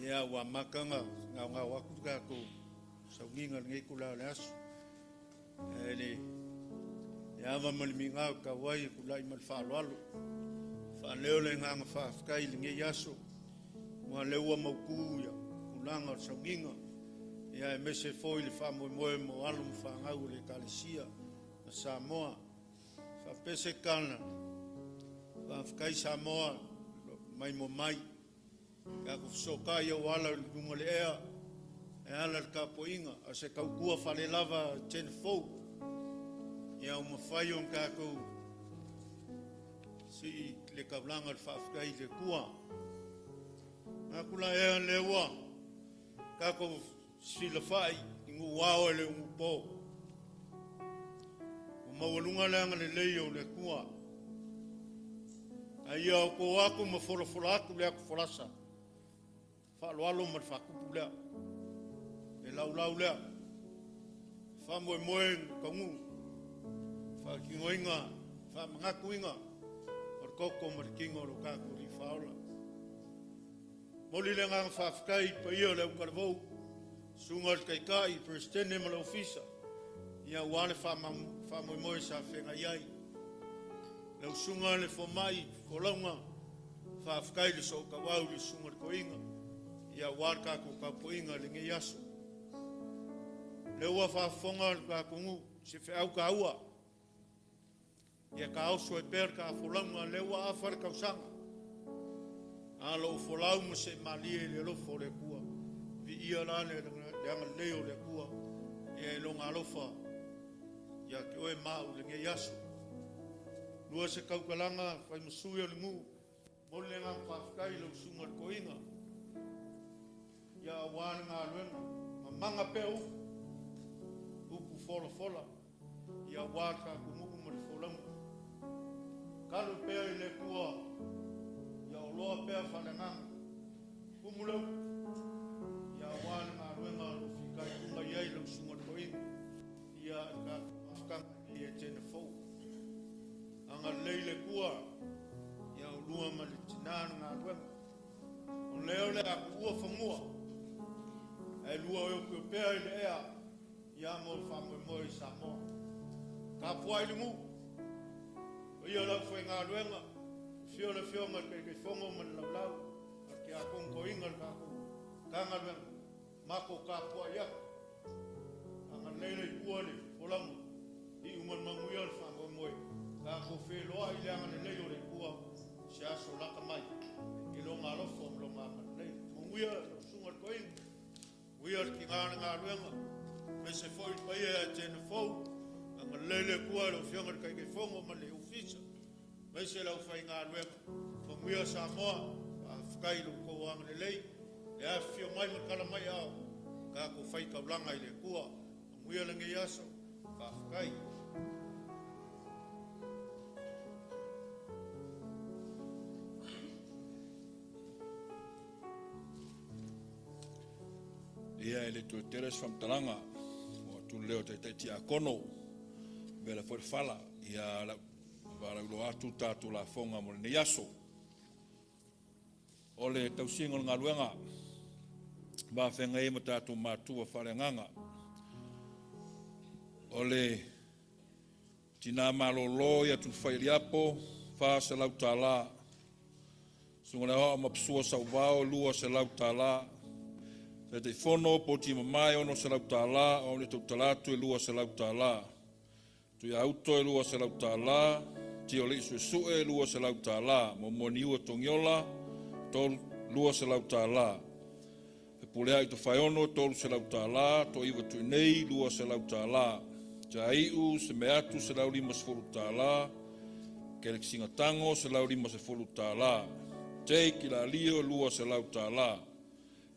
Ia wa makanga nga waku ka ko sa nginga ngai kula las ele ia wa malminga ka wai kula imal fa lalo fa leo le nga fa kai ngai yaso wa lewa mauku ya kulanga sa nginga ia mese foi le fa mo alum fa ngau le kalesia na Samoa fa pese kana fa kai Samoa mai mo mai ka ko soka ia wala lunga le ea e ala ka poinga a se kau kua fale lava Etena Fou ia uma fai on ka ko si le kablanga le fafkai le kua a kula ea le wa ka ko si le fai ingu wao le umpo uma walunga le leio le kua ai ko aku ma fora aku le aku forasa fa lo ma fa ku le e lau le fa mo ka ngu fa ki ngoinga fa manga kuinga or koko mar kingo ro ka ku ri faula moli le nga fa kai pa io le ka vo sungal kai presidente ma ofisa ia wale fa mo sa fe nga yai le sunga le fo mai ko longa fa kai le so ka wau le sunga ko inga ia warka ko ka poinga le ngi yaso le wa fa fonga ka ko ngu se fe au ka ua Ia ka auso e per ka fulaunga lewa afar kausanga. Alo folau mo se malie le lofo le kua. Vi ia lane le anga leo le kua. Ia longa alofa. Ia ki oe mau le nge yaso. Lua se kaukalanga fai masui o le ngu. Mole nga whafkai lau sunga koinga. Ia wana ngā luenga. Manga peu. Upu fola fola. Ia waka kumuku mo le folaunga. Kalu pea i le kua. Ia oloa pea whananganga. Kumulau. Ia wana ngā luenga lo whikai kunga iai lau sunga koinga. Ia ka whakanga i Etena Fou. Anga leile kua. Ia ulua ma le tinana ngā luenga. O leo le a kua whamua. E lua o ke pea i le ea. Ia mo le whamoe moe i Samoa. Ka pua i le ngu. O ia lau whai ngā luenga. Fio le fionga kei whongo ma le lau. Ki a kongko inga le kako. Ka ngā luenga. Mako ka pua ia. Anga leile i kua le wholangu. I uman manguia le whamoe moe. Ka ko wheloa i le anga le leo le kua. Se aso laka mai. I lo ngā lofo am lo ngā manei. Manguia sunga le koinga. Uia ki ngā luenga. Me se foi pai e Etena Fou. Anga lele kua lo fionga kai ke fongo ma le ofisa. Me se lau fai ngā luenga. Manguia Samoa. A whakai lo kou anga le lei. E a fio mai ma kala mai au. Ka ko fai kaulanga i le kua. Manguia le nge yaso. Ka whakai. Ia ele tu teres famtalanga o tu leo te ti akono vela for fala ia la vara lo atu tatu la fonga mo ne yaso ole tau singol ngaluenga ba fenga e mata tu matu fa nganga ole tina malolo ya tu failiapo fa se lautala sungona ho mapsua sa vao lua se lautala te fono po ti mai ono se lautala o le tutalatu e lua se lautala tu ia auto e lua se lautala ti o le su e lua se lautala mo moniu tongiola tol lua se lautala e pulea i Tofaeono tol se lautala to iwa tu nei lua se lautala jaiu se meatu se lauli mas fulutala ke le singa tango se lauli mas fulutala te la lio lua se lautala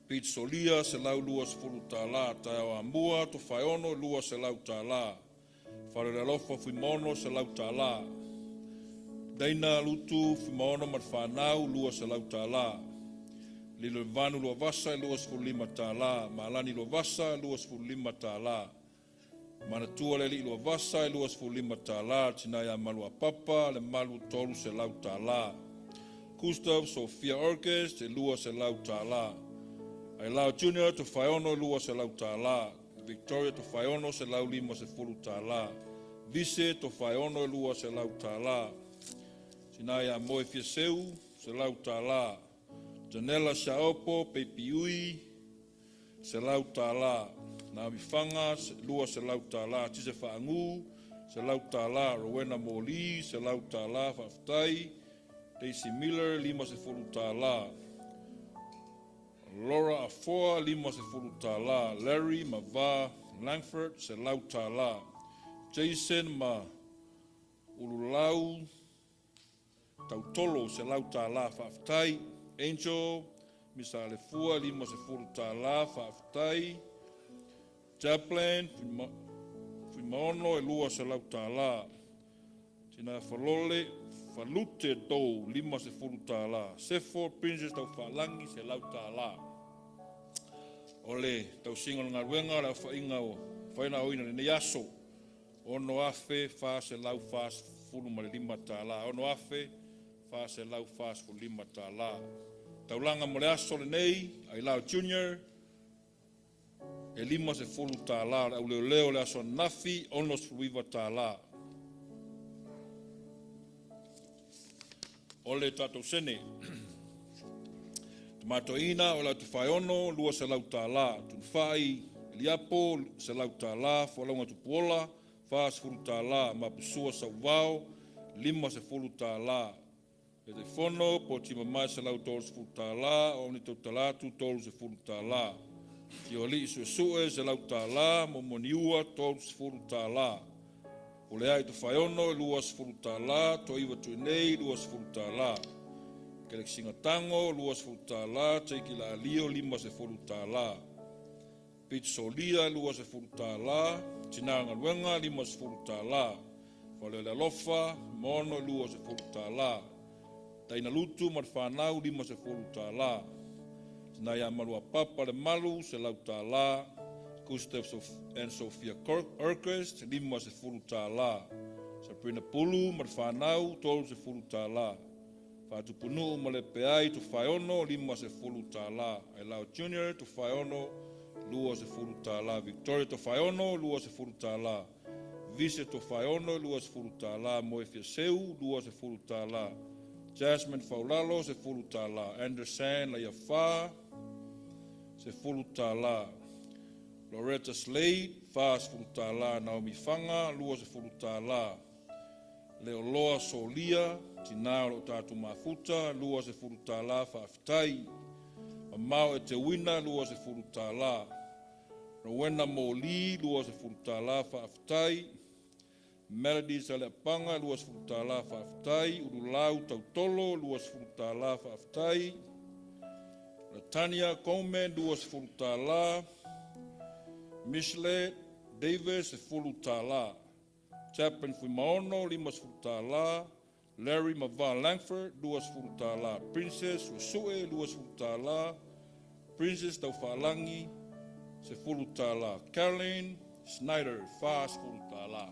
Pitsolia se lau lua se fulutala, tae ambua Tofaeono lua se lautala. Whare lofa whimono se lautala. Deina lutu whimono mat whanau lua se lautala. Lilo vanu lua vasa lua se fulima tala. Malani lua vasa lua se fulima tala. Manatua leli lua vasa lua se fulima tala. Tinaya malua papa le malu tolu se lautala. Gustav Sofia Orkes te lua se lautala. Ailao Junior Tofaeono lua se lautala. Victoria Tofaeono se lau lima se fulutala. Vice Tofaeono lua se lautala. Sinaya Moe Fieseu se lautala. Janela Shaopo Pepiui se lautala. Nami Fanga lua se lautala. Tise Faangu se lautala. Rowena Moli se lautala. Faftai Daisy Miller lima se fulutala. Laura Afoa lima se fulutala. Larry Mava Langford se lautala. Jason ma Ululau Tautolo se lautala Faftai. Angel Misa Lefua lima se fulutala Faftai. Chaplain Fimaono e lua se lautala. Tina Falole Falute do lima se fulutala. Sefo Princess tau Falangi se lautala. Ole tau singol ngā ruenga la whainga o whaina oina ne yaso. Ono afe fa se lau fas fulu ma le lima tala. Ono afe fa se lau fas fulu lima tala. Tau langa mo le aso le nei, Ailao Junior. E lima se fulu tala. Au leo leo le aso nafi, ono se fulu tala. Ole tatou sene. Tomatoina o la Tofaeono lua se lautala. Tunfai Liapo se lautala. Folaunga tupuola. Fas fulutala. Mapusua sauvao. lima se fulu tālā. E te whono, po ti mamai se lau tolu se fulu tālā, o ni tau talatu tolu se fulu tālā. Ti o li isu sue se lau tālā, mo moniua tolu se fulu tālā. O le ai Tofaeono, lua se fulu tālā, to iwa tui nei, lua se fulu tālā. Kelek singa tango, lua se fulu tālā, teiki la alio, lima se fulu tālā. Piti solia, lua se fulu tālā, tinanga luenga, lima se fulu tālā. Whale le lofa, mono, lua se fulu tālā. Taina lutu, mar whanau, lima se fulu tālā. Tina ia malua papa le malu, se lau tālā. Gustav and Sophia Urquhart, lima se fulu tālā. Sabrina Pulu, mar whanau, tolu se fulu tālā. Whatupunu, ma le peai, Tofaeono, lima se fulu tālā. Ailao Junior, Tofaeono, lua se fulu tālā. Victoria Tofaeono, lua se fulu tālā. Vise Tofaeono, lua se fulu tālā. Moe Fiaseu, lua se fulu tālā. Jasmine Faulalo, se fulu tālā. Anderson, la Iawha, se fulu tālā. Loretta Slade, wha se fulu tālā. Naomi Fanga, lua se fulu tālā. Leoloa Solia, tina o tātu mafuta, lua se fulu tālā whaafitai. Mamau e te wina, lua se fulu tālā. Rowena Moli, lua se fulu tālā whaafitai. Melody Saleapanga, lua se fulu tālā whaafitai. Urulau Tautolo, lua se fulu tālā whaafitai. Latania Coleman, lua se fulu tālā. Michelet Davis, se fulu tālā. Chaplain Faamanuia, lima se fulu tālā. Larry Mavan Langford, lua se fulu tālā. Princess Wasue, lua se fulu tālā. Princess Taufalangi, se fulu tālā. Caroline Snyder, wha se fulu tālā.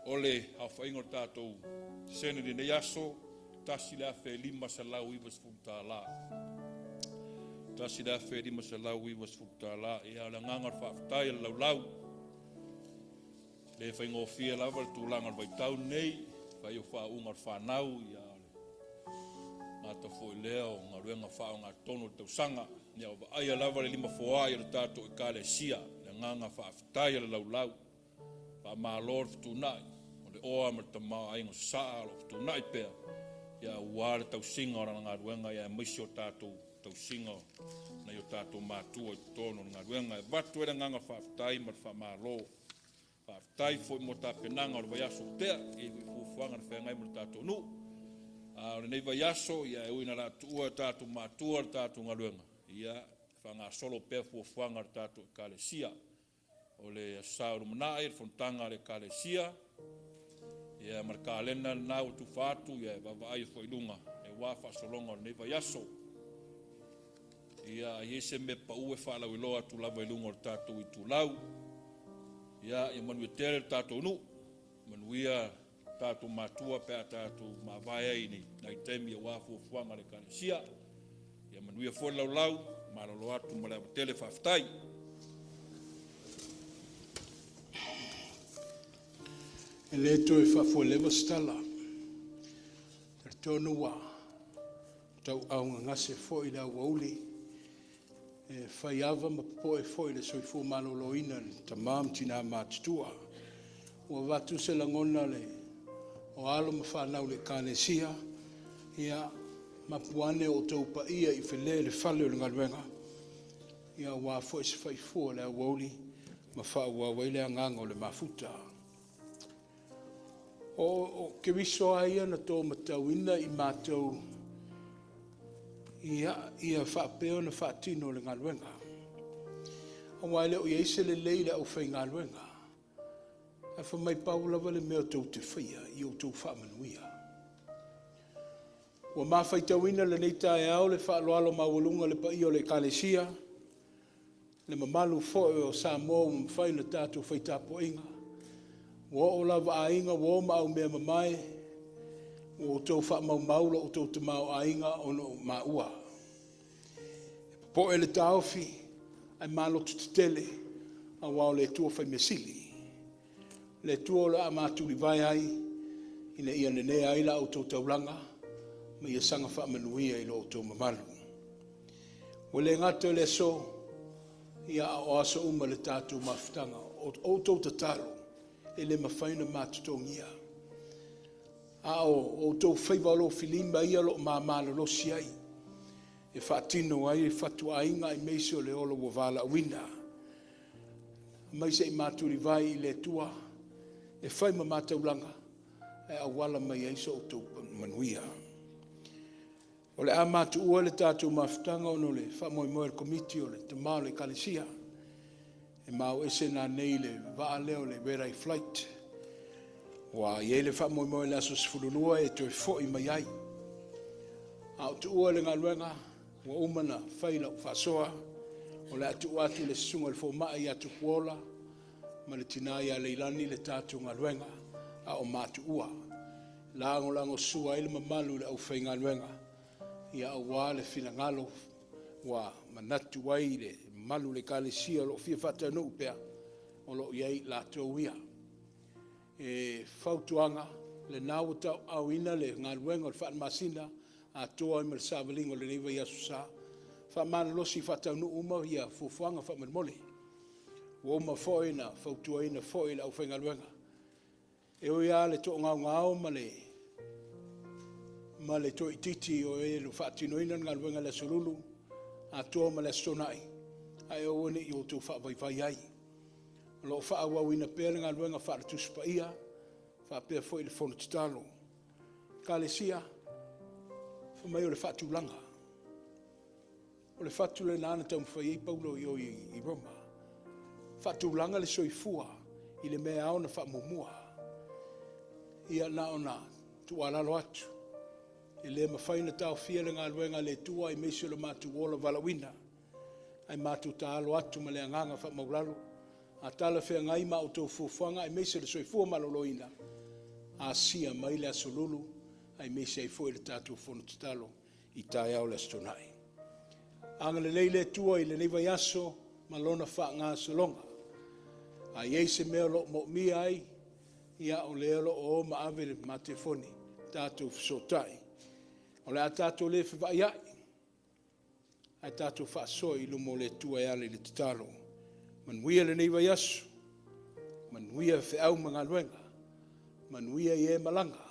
Ole, hau whaingo tātou. Sene de neiaso, tasi lea whē lima se lau iwa se fulu tālā. Tasi lea whē lima se lau iwa se fulu tālā. E ala ngangar whaafitai ala lau. Le whaingo whia lava le tūlangar vai tau nei. Whai o whaungar whanau i ale. Ngā ta fo i leo, ngā ruenga whao ngā tono tau sanga. Nia o aia lava le lima whoai le tātou i kāle sia. Le nganga whaafitai ala lau. Wha mā lor whatunai. O le oa ma ta mā aingo saa lo whatunai pēr. Ia uare tau singa ora ngā ruenga. Ia misi o tātou tau singa. Na i o tātou mātua i tono ngā ruenga. E watu ere nganga whaafitai ma wha mā lor. Tai foi mo ta penanga o vai aso te e fuanga na fenga mo ta tonu a nei vai aso ia e uina la tua ta tu matua ta tu ngaluenga ia fanga solo pe fuanga ta tu kalesia o le sauru manai fontanga le kalesia ia marka lena na tu fatu ia va vai foi lunga e wa fa solonga nei vai aso ia yese me pa u fa la wiloa tu la vai lunga ta tu tu lau. Ia e manuia tere tātou nu, manuia tātou mātua pēr tātou mawai ini, nai temi a wāfu o fuanga le kalesia. Ia manuia fōi lau lau, maralo atu ma leo tele whaftai. E le toi whafo lewa stala, e tonu wā, tau aunga ngase fōi lau wauli, e whai awa ma poe foi le soi fu malolo ina ta mam tina mātutua. Ua watu se langona le o alo ma whanau le kānesia ia mapuane o tau pa ia i while le whale o le ngaruenga. Ia wā foi se whai fua le awauli ma whau waile anganga o le mafuta. O Keriso aia na tō matauina i mātou ia whapeo na whaatino le ngaruenga. A waile o ieise le leila au whai ngaruenga. A whamai paulawa le meo tau te whaia i o tau Faamanuia. Ua mawhai tauina le neita e au le whaaloalo mawalunga le pa o le kalesia. Le mamalu foe o Samoa o mwhai na tātou whai tapo inga. Ua o lava a inga ua o ma au mea mamai. O tau wha maula o tau te mau ainga o no maua. Po ele tauwhi, ai malotu te tele, a wao le tua whai mesili. Le tua la a māturi vai ai, ina ia nene aila o tau taulanga, ma ia sanga Faamanuia i lo o tau mamalu. O le ngata le so, ia o aso uma le tātou mafutanga, o tau tatalo, e le mawhaina mātutongia. A o tau whaiva lo filima ia lo mamalo lo si ai. E whaatino ai e whatuainga i meisi o le olo wa vala wina. Mai se i māturi vai i le tua, e whai ma mātaulanga, e awala mai eiso o tau manuia. O le a mātu ua le tātou mawhitanga ono le whamoe komiti o le tamao le kalesia. E mau ese nā nei le waa leo le werai flight. Wa ie le whamoe le aso sifurulua e toi fo i mai ai. A o tu ua le ngaluenga, wa umana whaila o whasoa, o le atu atu le sunga le fo mai atu kuola, ma le tinai a leilani le tātou ngaluenga, a o mātu ua. Lango sua ile mamalu le au whai ngaluenga, ia au wā le whina ngalo, wa manatu wai le malu le kalesia lo fia whata no upea, o lo iei la tau ia. E whautuanga, le nāua tau au ina le ngaluenga o le whaat masina, a toa i mele sāwalingo le neiva ia susa, whaamana losi whatau no uma ia fufuanga whaamana mole. Wa uma foe na whautua ina foe le au whainga luenga. E o ia le to ngau ma le to ititi o e le whaatino ina ngā luenga le surulu, a toa ma le stonai, a e o ene i o tau whaavai ai. Lo whaawau ina pēle ngā luenga whaatuspa ia, whaapea foe le fono titalo. Kalesia, mai o le whaatulanga. O le whatu le nāna tau mwhai ei paulo i Roma. Whaatulanga le soifua i le mea au na whaamumua. Ia na ona tualalo atu. E le mawhaina tau fia le ngā luenga le tua i meisi o le mātu wola valawina. Ai mātu ta alo atu ma le anganga whaamaulalo. A tala whea ngai ma o tau fufuanga i meisi o le soifua maloloina. A sia mai le asolulu. Ai meisi ai foi le tātou fono tatalo i tai au le stonai. Anga le leile tua i le neiva yaso malona wha ngā salonga. A iei se mea lo mo mi ai ia o le alo o ma ave le matefoni tātou fisotai. O le a tātou le whiwai ai. Ai tātou wha soi lumo le tua e ale le tatalo. Manuia le neiva yaso. Manuia fe au mga luenga. Manuia i e malanga.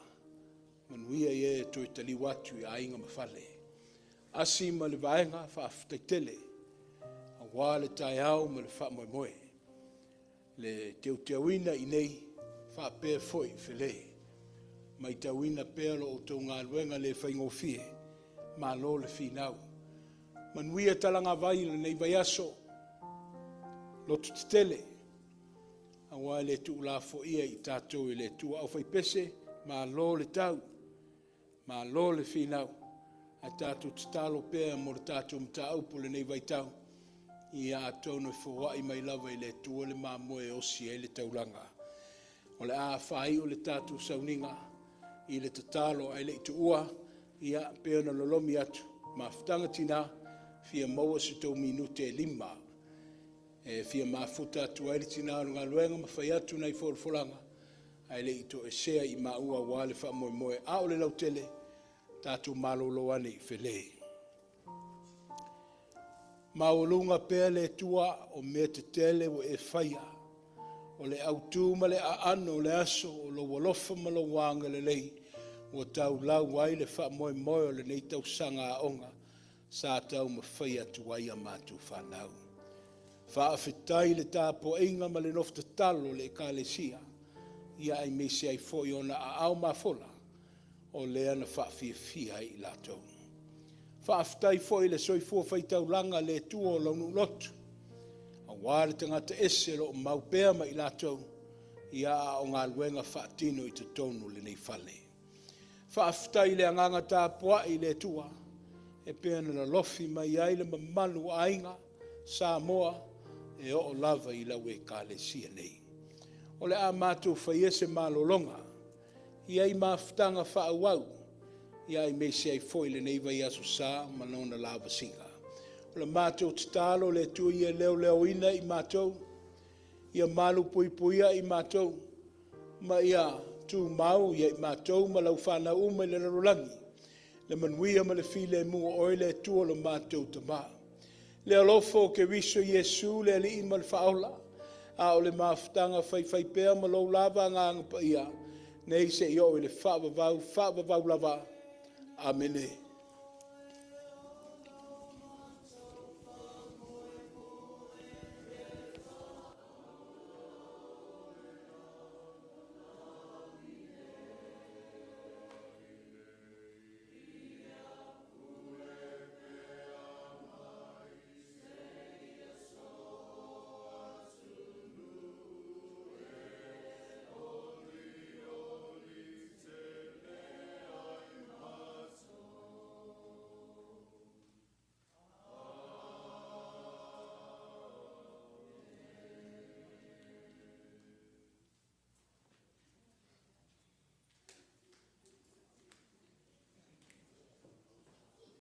Manuia ie toi tali watu i ainga mawhale. Asi ma le vaenga whaaftaitele. A wā le tai au ma le wha moe moe. Le teu teuina i nei whaapea foi whele. Mai tauina pēlo o tau ngā luenga le whaingofie. Ma lo le whinau. Manuia talanga vai le nei vai aso. Lotu titele. A wā le tu la fo ia i tātou i le tu au whaipese. Ma lo le tau. Ma lo le finau, a tātou tatalo pēr mo le tātou mtau po le nei vai tau, i a tōna whawai mai lava i le tua le māmoe o si e le taulanga. O le a whai o le tātou sauninga, i le tatalo ai le itu ua, i a pēr na lolomi atu, ma whtanga tina, fia maua se tau minute 5. E fia mafuta atu ai le tina o ngā luenga, ma whai atu nei wholanga, ai le ito e sea i maua wale wha moe moe, a o le lautele, tātou malolo ane i whele. Maolunga pēr le tua o mea te tele o e whaia, o le autu ma le aano o le aso o lo walofa ma lo wanga le lei, o tau lau wai le wha moe moe o le nei tau sanga a onga, sa tau ma whaia tuai a mātu whanau. Wha awhitai le tāpo inga ma le nofta talo le kalesia, ia ai mesi ai foi ona a au mafola, o lea na whaafia i latou. Whaaftai foi le soifua whaitau langa le tua o launu lotu. A wāre tangata ese lo maupea ma i latou, ia o ngā luenga whaatino i te tonu le nei whale. Whaaftai le anganga tāpua i le tua, e pēna na lofi mai ai le mamalu ainga, Samoa, e o lava i lau e kālesia nei. O le a mātou whaiese malolonga, ia i mawhtanga whaauau, ia i mesi ai foile nei vai aso sā, manona lava singa. O le mātou tatalo le tu ia leo ina i mātou, ia malu puipuia i mātou, ma ia tu mau ia i mātou, ma lau whana uma i le rarolangi, le manuia ma le file mua oile tu o le mātou tama. Le alofo Keriso Iesu le ali ma le whaola, a o le mawhtanga whai pēr ma lau lava nganga pa ia, Nei se i o i le whaavavau lava. Amene.